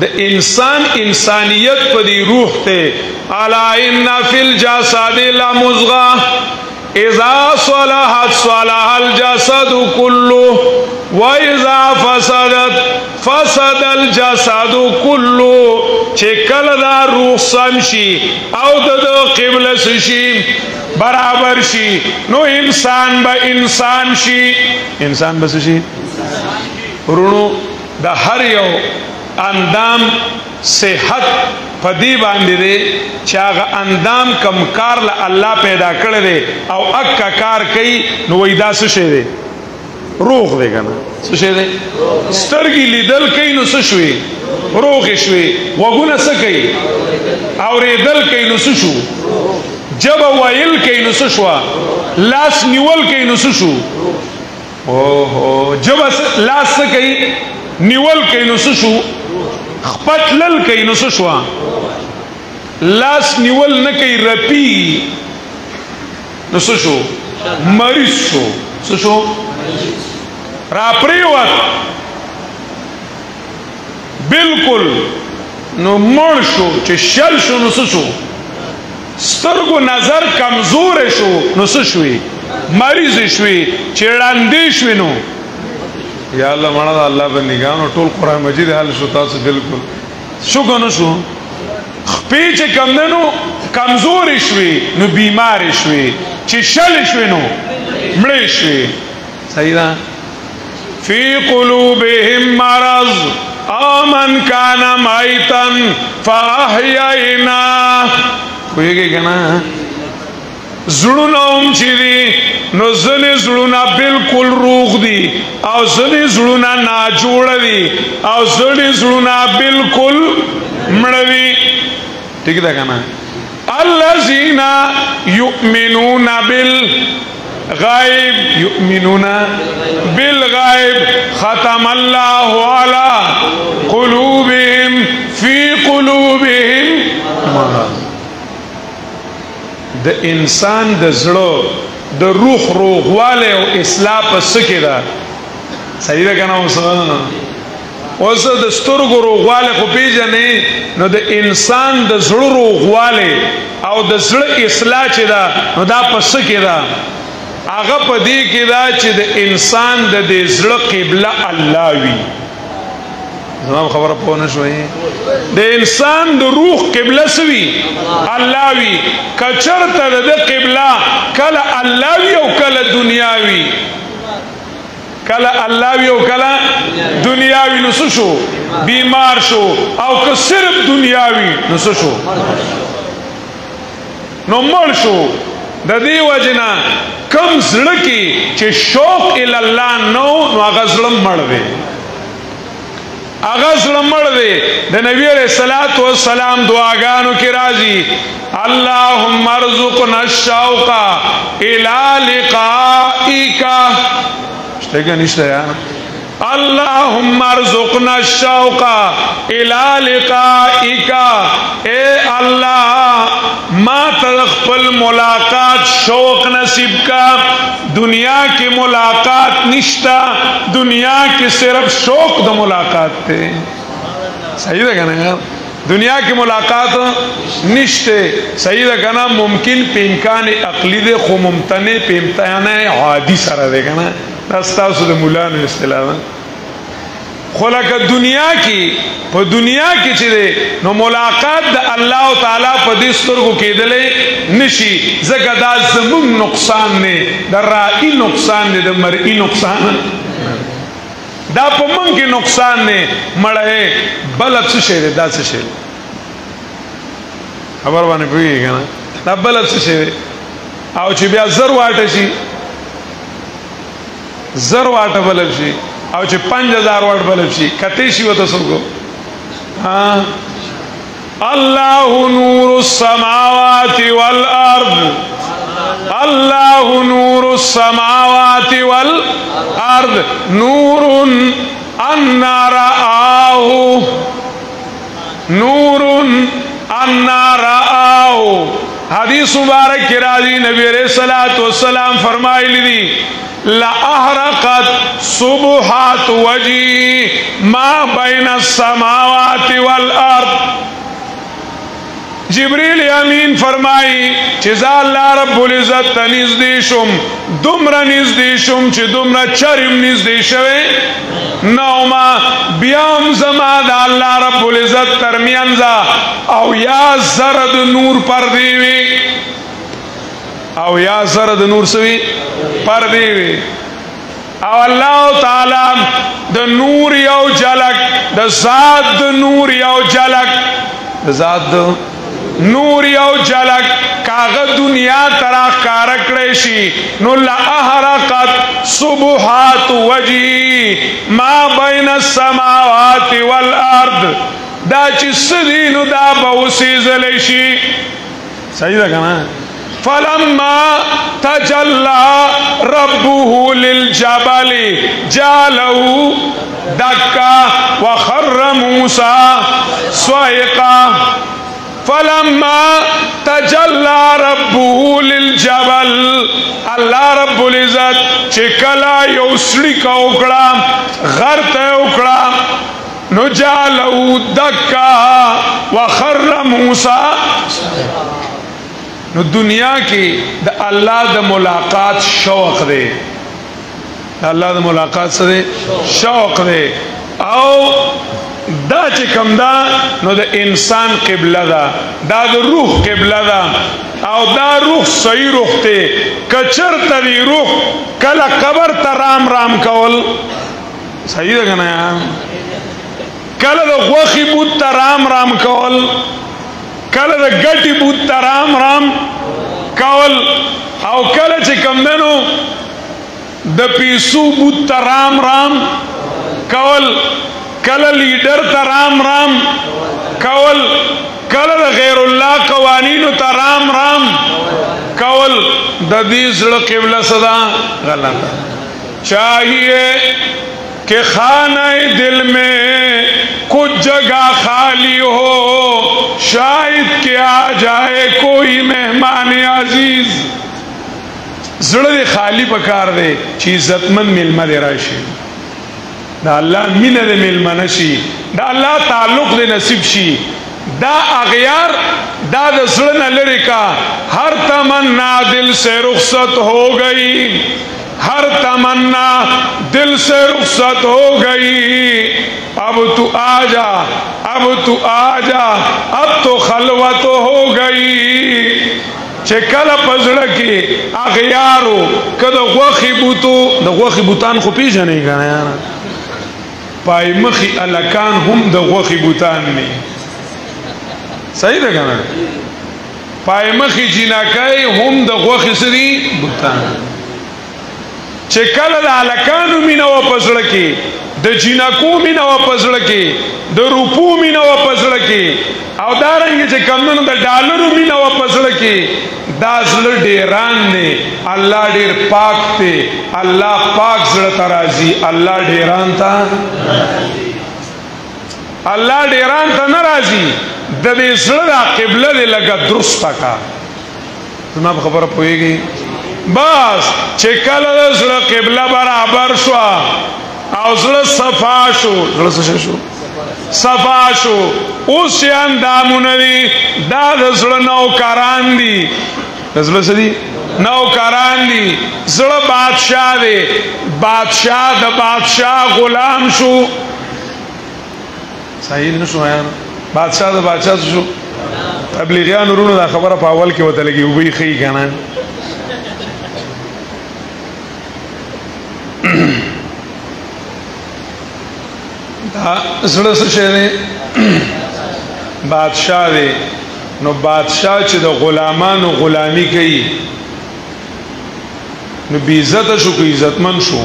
د انسان انسانیت په دې روح ته الا ان فی الجسد لمضغة اذا صلحت صلح الجسد كله واذا فسدت فسد الجسد كله چې کله دا روح سم شي او د قبله شي برابر شي نو انسان به انسان شي انسان به شي ورونو د هر یو اندام صحت پدی باندې دی چې هغه اندام کم کار له الله پیدا کړی دی او اکا کار کوي نو وایي دا څه شی دی روغ دی که نه څه شی دی سترګې لیدل کوي نو څه شوې روغې شوې غوږونه څه کوي اورېدل کوي نو څه شو ژبه ویل کوي نو څه شوه لاس نیول کوي نو څه شو اوهو ژبه لاس څه کوي نیول کوي نو څه شو خپتلل کوي نو څه شوه لاس نیول نه کوي رپي نو څه شو مریض شو څه شو راپریوت بالکل نو مړ شو چې شل شو نو څه شو سترګو نظر کمزور شو نو څه شوې مریض شوې چې ړندې شوې نو یا الله مړه د الله په نگاهونو ټول قرآن مجید حل شو تاسو بالکل شو که نه شو خپې چې کم نه نو کمزورې شوې نو بیمارې شوې چې شلې شوې نو مړې شوې صحیح ده فی قلوبهم مرض آمن کان میتا فاحییناه پوهېږئ که نه زړونه هم چې دي نو ځینې زړونه بالکل روغ دي او ځینې زړونه ناجوړه دي او ځینې زړونه بالکل مړه دي ټیک ده که نه الذین یؤمنون بالغیب یؤمنون بالغیب ختم الله علی قلوبهم فی قلوبهم مرض د انسان د زړه د روح روغوالی او اصلاح په څه کې ده صحیح ده که نه اوس د سترګو روغوالی خو پېژنې نو د انسان د زړه روغوالی او د زړه اصلاح چې ده نو دا په څه کې ده هغه په دې کې ده چې د انسان د دې زړه قبله الله وي زما خبره پوه نه شوي د انسان د روح قبله سوي الله وي کچرته د قبله کله الله وي او کله دنیا وي کله الله وي او کله دنیا وي نو څه شو بیمار شو او که صرف دنیا وي نو څه شو نو مړ شو د دې وجنا کم زړه کې چې شوق ال الله نو هغه زړه مړ دی هغه زړه مړ دی د نبی علیہ الصلوۃ والسلام دعاګانو کې راځي اللهم ارزقنا الشوق الى لقائك شتګه نشته یا اللهم ارزقنا الشوق الى لقائك اے اللہ ما تخپل ملاقات شوق نصیب کا دنیا کی ملاقات نشتا دنیا کی صرف شوق د ملاقات تے صحیح ہے کہنا یار دنیا کی ملاقات نشتے صحیح ہے کہنا ممکن پہ امکان عقلی دے خو ممتنع پہ امتحان عادی سره دے کہنا استاسو د مولانا اصطلاح خو لکه دنیا کې په دنیا کې چې دی نو ملاقات د الله تعالی په دې سترګو کېدلې نشي ځکه دا زموږ نقصان نه د رائي نقصان نه د مرئي نقصان دا په موږ کې نقصان نه مړه بل څه شي دا څه شي خبر باندې پوهیږي نه دا بل څه شي او چې بیا زر واټه شي زر واټه بلل شي او چې 5000 واټ بلل شي کته شي وته څوک ها الله نور السماوات والارض الله نور السماوات والارض نور النار نور النار حدیث مبارک کی راضی نبی علیہ الصلوۃ والسلام فرمائے دی لا احرقت صبحات وجهي ما بين السماوات والارض جبریل امین فرمائی چیزا اللہ رب العزت نزدې شم دومره نزدې شم چې دومره چرم نزدې شوه نوما بیام زما دا اللہ رب العزت ترمیانزا او یا زرد نور پر دیوی او یا زرد نور سوی پر دیوی او اللہ تعالی د نور یو جلک د ذات د نور یو جلک د ذات نور یو جلک کاغذ دنیا ترا کارکڑے شی نو لأحرقت صبحات وجهي ما بین السماوات والارض دا چی سدینو دا بوسیزلی شی صحیح دا کنا فلما تجلى ربه للجبل جعله دكا وخر موسى صعقا فلما تجلى ربه للجبل اللہ رب العزت چکلا یوسڑی کا اکڑا غرط اکڑا نجعله دكا وخر موسى نو دنیا کی دا اللہ دا ملاقات شوق دے اللہ دا ملاقات سے دے شوق دے او دا چکم دا نو دا انسان قبلہ دا دا روح قبلہ دا او دا روح صحیح روح تے کچر تا دی روح کلا قبر تا رام رام کول صحیح دا کنا یا کلا دا غوخی بود تا رام رام کول کله د ګټي بوت رام رام کول او کله چې کم دنو د پیسو بوت رام رام کول کله لیډر ته رام رام کول کله د غیر الله قوانینو ته رام رام کول د دې زړه قبله صدا غلطه چاہیے کہ خانہ دل میں کچھ جگہ خالی ہو شاید کہ آ جائے کوئی مہمان عزیز زړه دې خالی پکار دی چې عزتمن میلمه دې راشي دا الله مینه دې میلمه نشي دا الله تعلق دې نصیب شي دا اغیار دا د زړه نه لري کا ہر تمنا دل سے رخصت ہو گئی ہر تمنا دل سے رخصت ہو گئی अब तू आजा, अब तू आजा, अब तो खलवत हो गई। चकल पजड़ के अखियारो कद गोखी बूतो द गोखी बूतान को पीछे का यार पाई मखी अलकान हम द गोखी बूतान नहीं सही था कहना पाई मखी जीना कई हम द गोखी सरी बूतान चकल द अलकान मीना वापस लड़के द जीना को मीना वापस लड़के द रूपू मीना वापस लड़के अवदारेंगे जे कमन द डॉलर मीना वापस लड़के दाजल डेरान ने अल्लाह डेर पाक थे अल्लाह पाक जड़ता राजी अल्लाह डेरान था अल्लाह डेरान था नाराजी दबे जड़ा किबला दे लगा दुरुस्त का तुम आप खबर पोएगी बस चेकल जड़ा किबला बराबर शुआ आउजल सफाशो जड़ा सशो सफाशो उस यान दामुनरी दाद जड़ा नौकरान दी नजल सदी नौकरान दी जड़ा बादशाह दे बादशाह द बादशाह गुलाम शो सही न शो यार बादशाह द बादशाह शो तबलीगियान उन्होंने दा खबर पावल के होता लगी वही खी कहना जड़ा से बादशाह दे नो बादशाह च द गुलामानो गुलामी कई नो बेइज्जत शो को इज्जतमन शो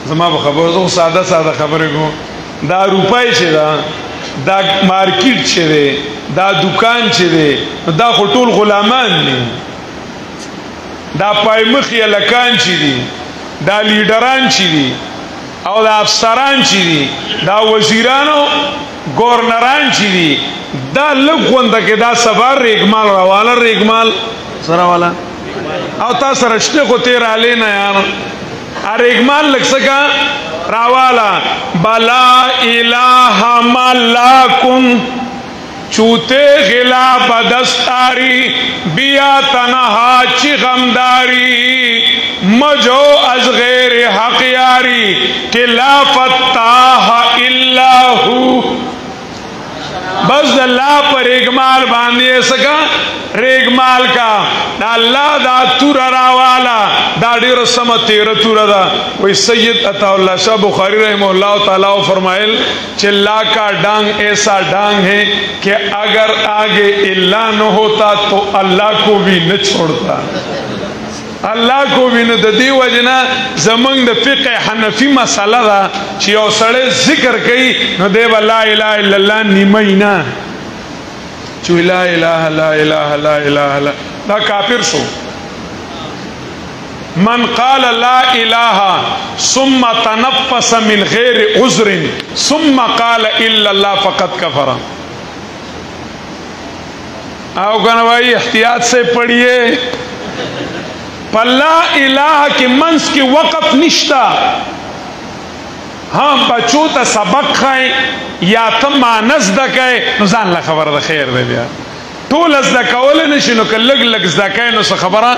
जमा खबर तो सादा सादा खबर को दा रुपये च दा मार्केट च दे दा दुकान च दे दा खटूल गुलामान ने दा पायमखी लकान च दी दा लीडरान च दी और दा अफसरान च दी दा वजीरानो गवर्नरान च दी दा लगवंद के दा सवार रेगमाल रवाला रेगमाल सरा वाला और ता सरचने को तेरा लेना यार आ रेगमाल लग सका रावाला बला इलाहा मल्लाकुम चूते गिला बदस्तारी बिया तनहा चिगमदारी मजो अजगैर हक़यारी के ला फत्ताह इल्लाहु बस अल्लाह पर रेगमाल बांधे सका रेगमाल का अल्लाह दा तुरा वाला दा डेर सम तेर तुरा दा वही सैयद अताउल्लाह शाह बुखारी रहमहुल्लाह ताला फरमाइल चिल्ला का डांग ऐसा डांग है कि अगर आगे इल्ला न होता तो अल्लाह को भी न छोड़ता अल्लाह को भी न दी वजना जमंग द फिक़ह हनफी मसाला दा ची ओ सड़े जिक्र कई न देव ला इलाहा इल्लल्लाह निमैना चु ला इलाहा ला इलाहा ला इलाहा दा काफिर सो मन क़ाल ला इलाहा सुम्मा तनफ़्फ़स मिन गैर उज़्रिन सुम्मा क़ाल इल्लल्लाह फ़क़त कफ़रा आओ गनवाई एहतियात से पढ़िए पल्ला इलाह के मंस की वक़्त निश्ता हाँ बच्चों ता सबक खाए या तम मानस दकाए नुजान ला खबर द खैर दे बिया टोल अज दकावले नशी नो कलग लग दकाए नो खबरा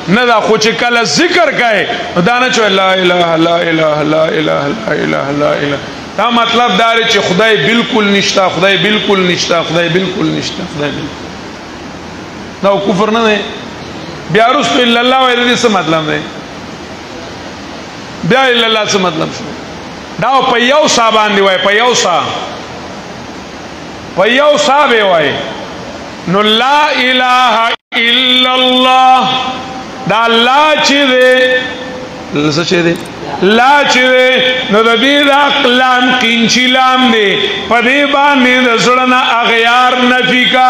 न दा खुच कल जिक्र काए दाना चो ला इलाहा ला इलाहा ला इलाहा ला इलाहा ला इलाहा ता मतलब दारे च खुदाई बिल्कुल निश्ता खुदाई बिल्कुल निश्ता खुदाई बिल्कुल निश्ता खुदाई बिल्कुल ना कुफर ना है ब्यारुस तो इल्लल्लाह वाले से मतलब है ब्या इल्लल्लाह से मतलब दाव पय्याव साबान दिवाए पय्याव सा बेवाए नो ला इलाहा इल्लल्लाह दा ला चिदे सचेदे ला चिदे नो दबी दा कलाम किंचिलाम दे पदे बाने दसड़ना अगयार नफी का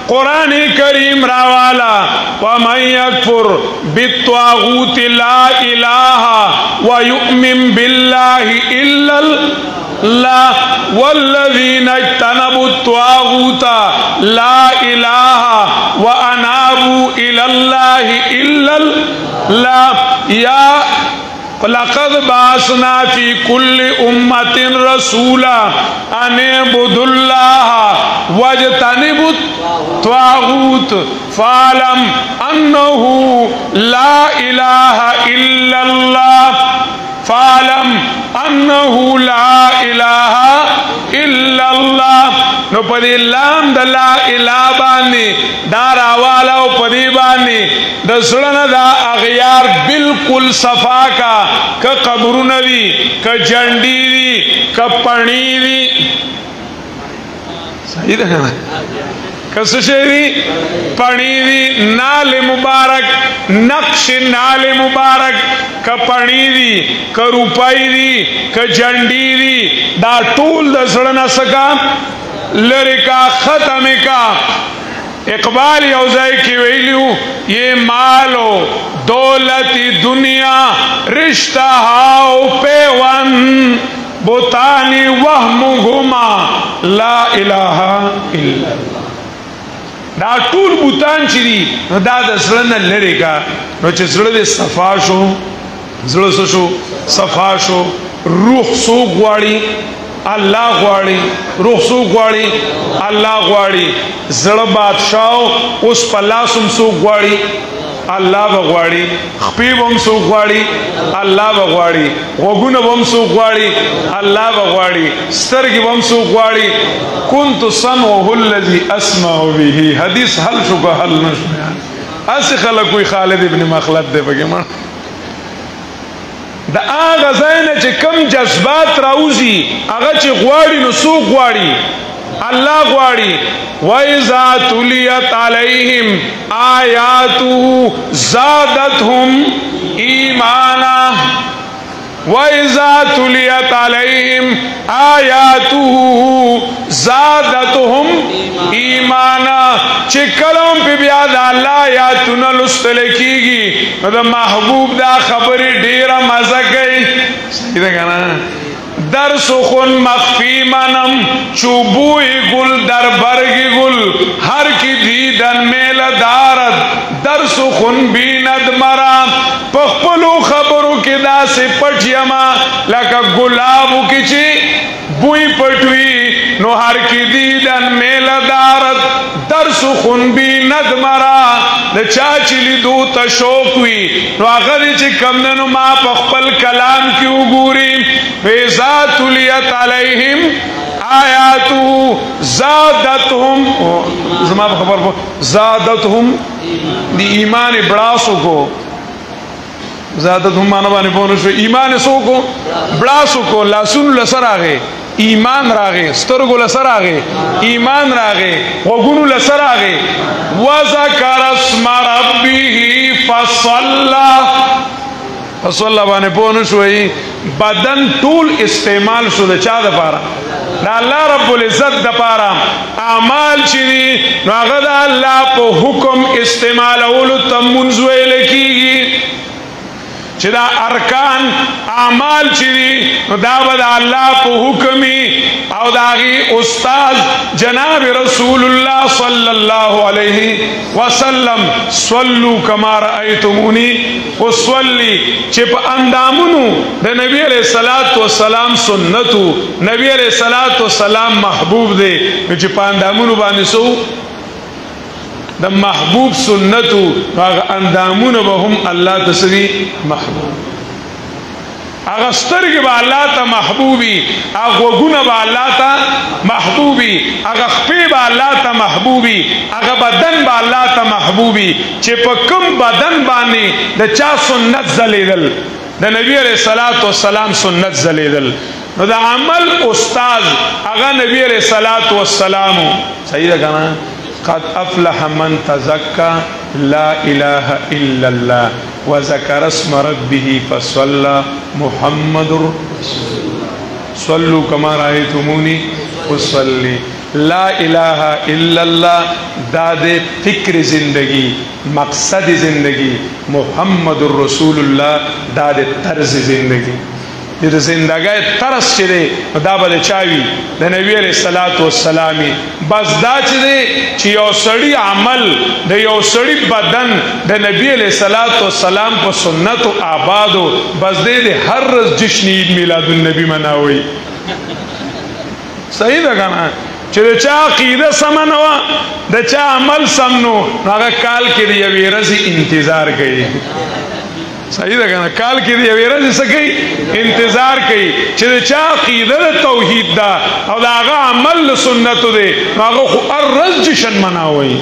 कुरान करीम रावाला व मन यकफुर बित्वागूत ला इलाहा व युमिन बिल्लाहि इल्लल्लाह वल्लज़ीना इज्तनबु त्वागूता ला इलाहा व अनाबू इलल्लाहि इल्लल्लाह या लक़द बासना फी कुल्लि उम्मतिन रसूला अनिबुदुल्लाह वज्तनिबु त्वागूत फालम अन्नहु ला इलाहा इल्लल्लाह فعلم انه لا اله الا الله. نو پدی لام د لا اله باندې دا راواله او پدی باندې د زړه دا اغیار بالکل صفا کا ک قبرونه دي ک جنډي دي ک پڼي دي. صحیح ده کنه؟ کس شیری پڑی دی نال مبارک نقش نال مبارک کا پڑی دی کا روپائی دی کا جنڈی دی دا ټول د سڑنا سکا لرکا ختم کا. اقبال یوزائی کی ویلیو یہ مالو دولت دنیا رشتہ ہاؤ پیون بوتانی وہم گھما لا الہ الا اللہ. دا ټول بوتان چې دي نو دا د زړه نه لرې کا. نو چې زړه دې صفا شو زړه څه شو صفا شو. روح څوک غواړي الله غواړي. روح څوک غواړي الله غواړي. زړه بادشاہ اوس په لاس هم څوک غواړي الله به غواړي. خپې به هم څوک غواړي الله به غواړي. غوږونه به هم څوک غواړي الله به غواړي. سترګې به هم څوک غواړي. كنت سمعه الذي اسمع به. حدیث حل شو که حل نشو. اسی خلق کوئی خالد ابن مخلد دے بگی من دا آغا زینا چه کم جذبات راوزی آغا چه غواړي نو څوک غواړي الله غواړي. وَإِذَا تُلِيَتْ عَلَيْهِمْ آيَاتُهُ زَادَتْهُمْ إِيمَانًا. وَإِذَا تُلِيَتْ عَلَيْهِمْ آيَاتُهُ زَادَتْهُمْ إِيمَانًا. چکلوں پہ بیاد اللہ آیاتنا لستل کیگی دا محبوب دا خبری ڈیرہ مزہ گئی. صحیح دا کہنا در سخن مخفی منم چوبوی گل در برگی گل ہر کی دیدن میل دارد در سخن بیند مرا. پخپلو خبرو کی دا سے پٹ یما لکا گلابو کی چی بوئی پٹوی نو ہر کی دیدن میل دارد در سخن بیند مرا. دا چاچلی دو تشوکوی نو آخری چی کمننو ما پخپل کلام کیو گوری. وَإِذَا تُلِيَتْ عَلَيْهِمْ آیاتُهُ زَادَتْهُمْ زمان خبر کو زَادَتْهُمْ دی ایمان بڑاسو کو زادتهم مانا بانی پونشو ایمان سو کو بڑاسو کو لاسون لسر آگے ایمان راگے سترگو لسر آگے ایمان راگے وگونو لسر آگے. وَذَكَرَ اسْمَ رَبِّهِ فَصَلَّى فصلہ بانے پونشوئی بدن طول استعمال شو دا چا دا پارا دا اللہ رب العزت دا پارا. اعمال چیدی نو اگر دا اللہ پو حکم استعمال اولو تم منزوئے لکیگی چی دا ارکان اعمال چیدی نو دا بدا اللہ پو حکمی او داغی استاذ جناب رسول اللہ صلی اللہ علیہ وسلم صلو کما رأیتمونی وصلی چی پا اندامونو دا نبی علیہ السلام سنتو نبی علیہ السلام محبوب دے چی پا اندامونو بانی سو دا محبوب سنتو اگا اندامونو با ہم اللہ تسری محبوب. اگا سترگی با اللہ تا محبوبی اگا وگونا با اللہ تا محبوبی اگا خپی با اللہ تا محبوبی اگا بدن با اللہ تا محبوبی. چی پا کم بدن بانی دا چا سنت زلیدل دا نبی علیہ السلام سنت زلیدل. نو دا عمل استاذ اگا نبی علیہ السلام. صحیح دا کنا قد افلح من تزکى لا الہ الا اللہ وذکر اسم ربه فصلى محمد صلو کما رأیتمونی اصلی. لا الہ الا اللہ داد فکر زندگی مقصد زندگی محمد الرسول اللہ داد طرز زندگی. یہ زندگی طرز چرے دا با چاوی دا نبی علیہ السلامی بس دا چرے چی یو سڑی عمل دا یو سڑی بدن دا نبی علیہ السلام پا سنت و آبادو بس دے دے ہر رز جشن عید میلاد النبی مناوئی. صحیح دا کنا چی دا چا عقیدہ سمنوا دا چا عمل سمنو ناگا کال کے دا یوی رزی انتظار گئی. صحیح ده کنه کال کې دی یوې ورځې څه کوي انتظار کوي چې د چا عقیده د توحید ده او د هغه عمل د سنتو دی نو هغه خو هر ورځ جشن مناوي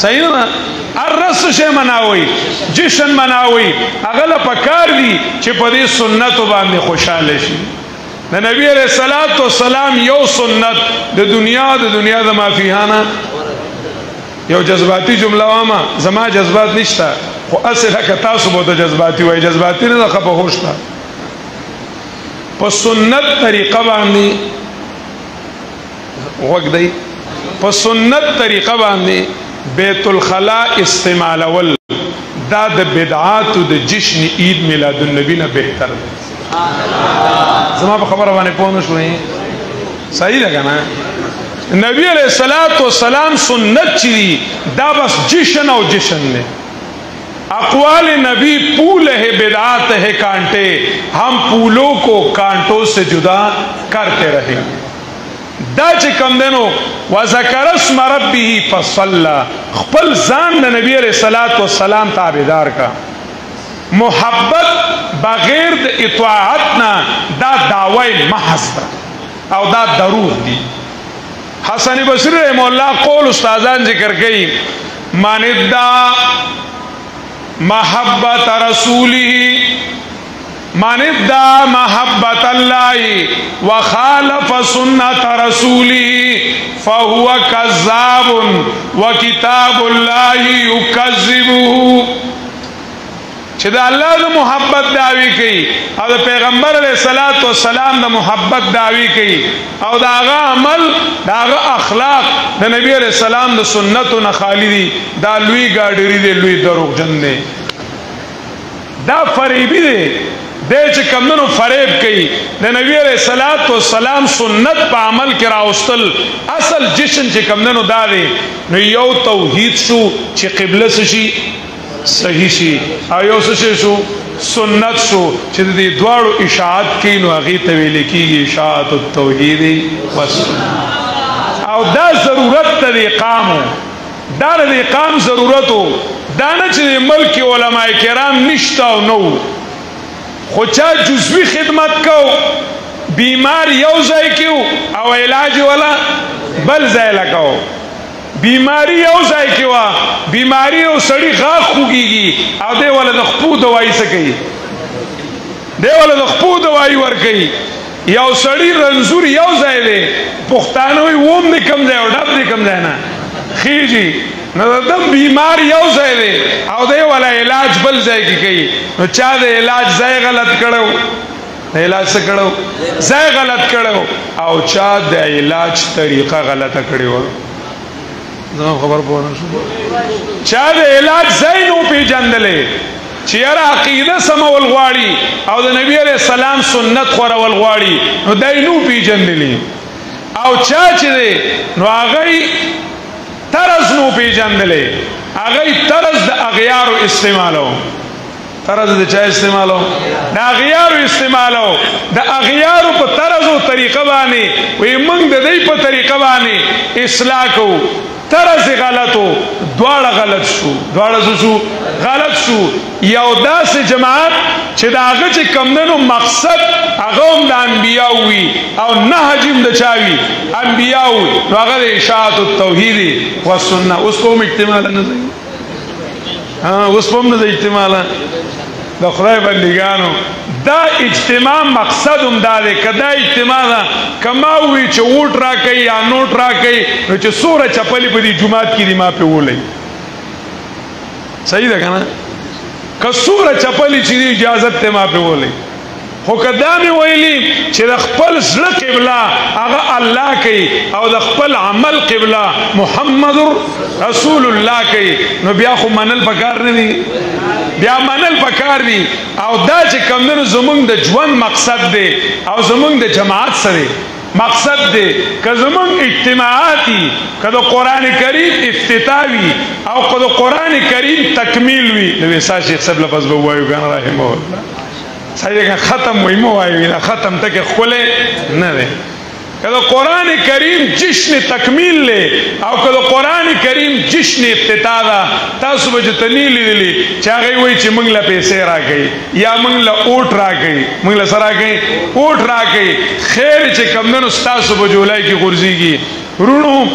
صحیح ده هر ورځ څه شی مناوي جشن مناوي هغه له پکار دي چې په دې سنتو باندې خوشاله شي د نبی علیہ الصلوۃ والسلام یو سنت د دنیا د مافیهانه یو جذباتی جمله واما زما جذبات نشته خو اصل که تاسو به د جذباتی وای جذباتی نه خپه هوښته په سنت طریقه باندې وګ دی په سنت طریقه باندې بیت الخلا استعمالول دا د بدعات او د جشن عید میلاد النبی نه بهتر دی زما په خبره باندې پوه نه شوئ صحیح ده کنه نبی علیہ الصلوۃ والسلام سنت چی دا بس جشن او جشن نے اقوال نبی پھول ہے بدعات ہے کانٹے ہم پھولوں کو کانٹوں سے جدا کرتے رہیں گے دا چې کم دنو وذکر اسم ربه فصلى خپل ځان د نبی علیہ الصلوۃ والسلام تابعدار کا محبت بغیر د اطاعت نه دا دعوی محض او دا دروغ دی حسن بصری رحم الله قول استادان ذکر کړي من ادعا محبت رسوله من ادعا محبت الله وخالف سنت رسوله فهو كذاب وكتاب الله يكذبه چې د الله د محبت دعوی کوي او د پیغمبر علیه الصلاۃ والسلام د محبت دعوی کوي او د هغه عمل د هغه اخلاق د نبی علیه السلام د سنتو نه خالی دي دا لوی ګاډری دی لوی دروغجن دی دا فریبی دی چې کمونو فریب کوي د نبی علیه الصلاۃ والسلام سنت په عمل کې راوستل اصل جشن چې کمونو دا دی نو یو توحید شو چې قبله شي صحیح شي او یو څه شو سنت شو چې د دې دواړو اشاعت کې نو هغه ته ویل کېږي اشاعت التوحید والسنت او دا ضرورت د اقام دا د اقام ضرورتو دا نه چې ملک علماء کرام نشته او نو خو چا جزوی خدمت کو بیمار یو ځای کیو او علاج ولا بل ځای لګاو بیماری یو ځای کې وا بیماری او سړی غاښ خوږیږي او دی ولا د خپو دوايي څه کوي دی ولا د خپو دوايي ور کوي یو سړی رنځور یو ځای دی پښتانه وي ووم دې کم ځای او ډب دې کم ځای نه خیږي نو دم بیمار یو ځای دی او دی ولا علاج بل ځای کې کوي نو چا د علاج ځای غلط کړو علاج څه کړو ځای غلط کړو او چا د علاج طریقه غلطه کړو زما خبر پوه نه شو چا د علاج ځای نو پیژندلې چې یاره عقیده سمول غواړي او د نبی علیہ السلام سنت خورول غواړي نو دای نو پیژندلې او چا چې دی نو هغه طرز نو پیژندلې هغه طرز د اغیارو استعمالو طرز د چا استعمالو د اغیارو استعمالو د اغیارو په طرز او طریقه باندې وي موږ د دې په طریقه باندې اصلاح کوو طرز غلطو دواړه غلط شو دواړه شو غلط شو یو داسې جماعت چې د هغه چې کمدنو مقصد هغه هم د انبیاء وي او نهج هم د چا وي انبیاء وي نو هغه د اشاعت التوحید والسنه اوس کوم احتمال نه دی اوس کوم نه دی احتمال د خدای بندګانو دا اجتماع مقصد هم دا دی که دا اجتماع ده کما وی چې ووټ راکوي یا نوټ راکوي نو چې څومره چپلې په دې جومات کې دي ما پې وولئ صحیح ده که نه که څومره چپلې چې دي اجازت دی ما پې وولئ خو که دا مې ویلي چې د خپل زړه قبله هغه الله کوي او د خپل عمل قبله محمد رسول الله کوي نو بیا خو منل پکار نه دي بیا منل پکار دي او دا چې کمدنو زمونږ د ژوند مقصد دی او زمونږ د جماعت سره مقصد دی که زمونږ اجتماعات دي که د قرآن کریم افتتاح وي او که د قرآن کریم تکمیل وي د ویسا شیخ صاحب لفظ به ووایو کنه رحمه الله صحیح ختم وای مو وای ختم ته کې خله نه ده کله قرآن کریم جشن تکمیل لے او کله قرآن کریم جشن افتتاح دا تاسو به جتنی لیدلی چې هغه وایي چې موږ له پیسې راکړي یا موږ له اوټ راکړي موږ له څه راکړي اوټ راکړي خیر چې کمدنو ستاسو به جولای کې غورځېږي رونو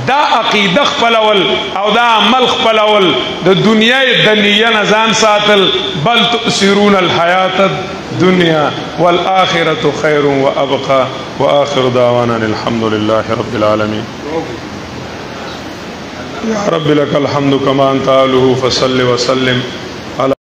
دا عقیده خپلول او دا عمل خپلول د دنیا دنیا نه ځان ساتل بل تؤثرون الحیات الدنیا والآخرة خیر وابقى وآخر دعوانا الحمد لله رب العالمين يا رب لك الحمد كما أنت أهله فصل وسلم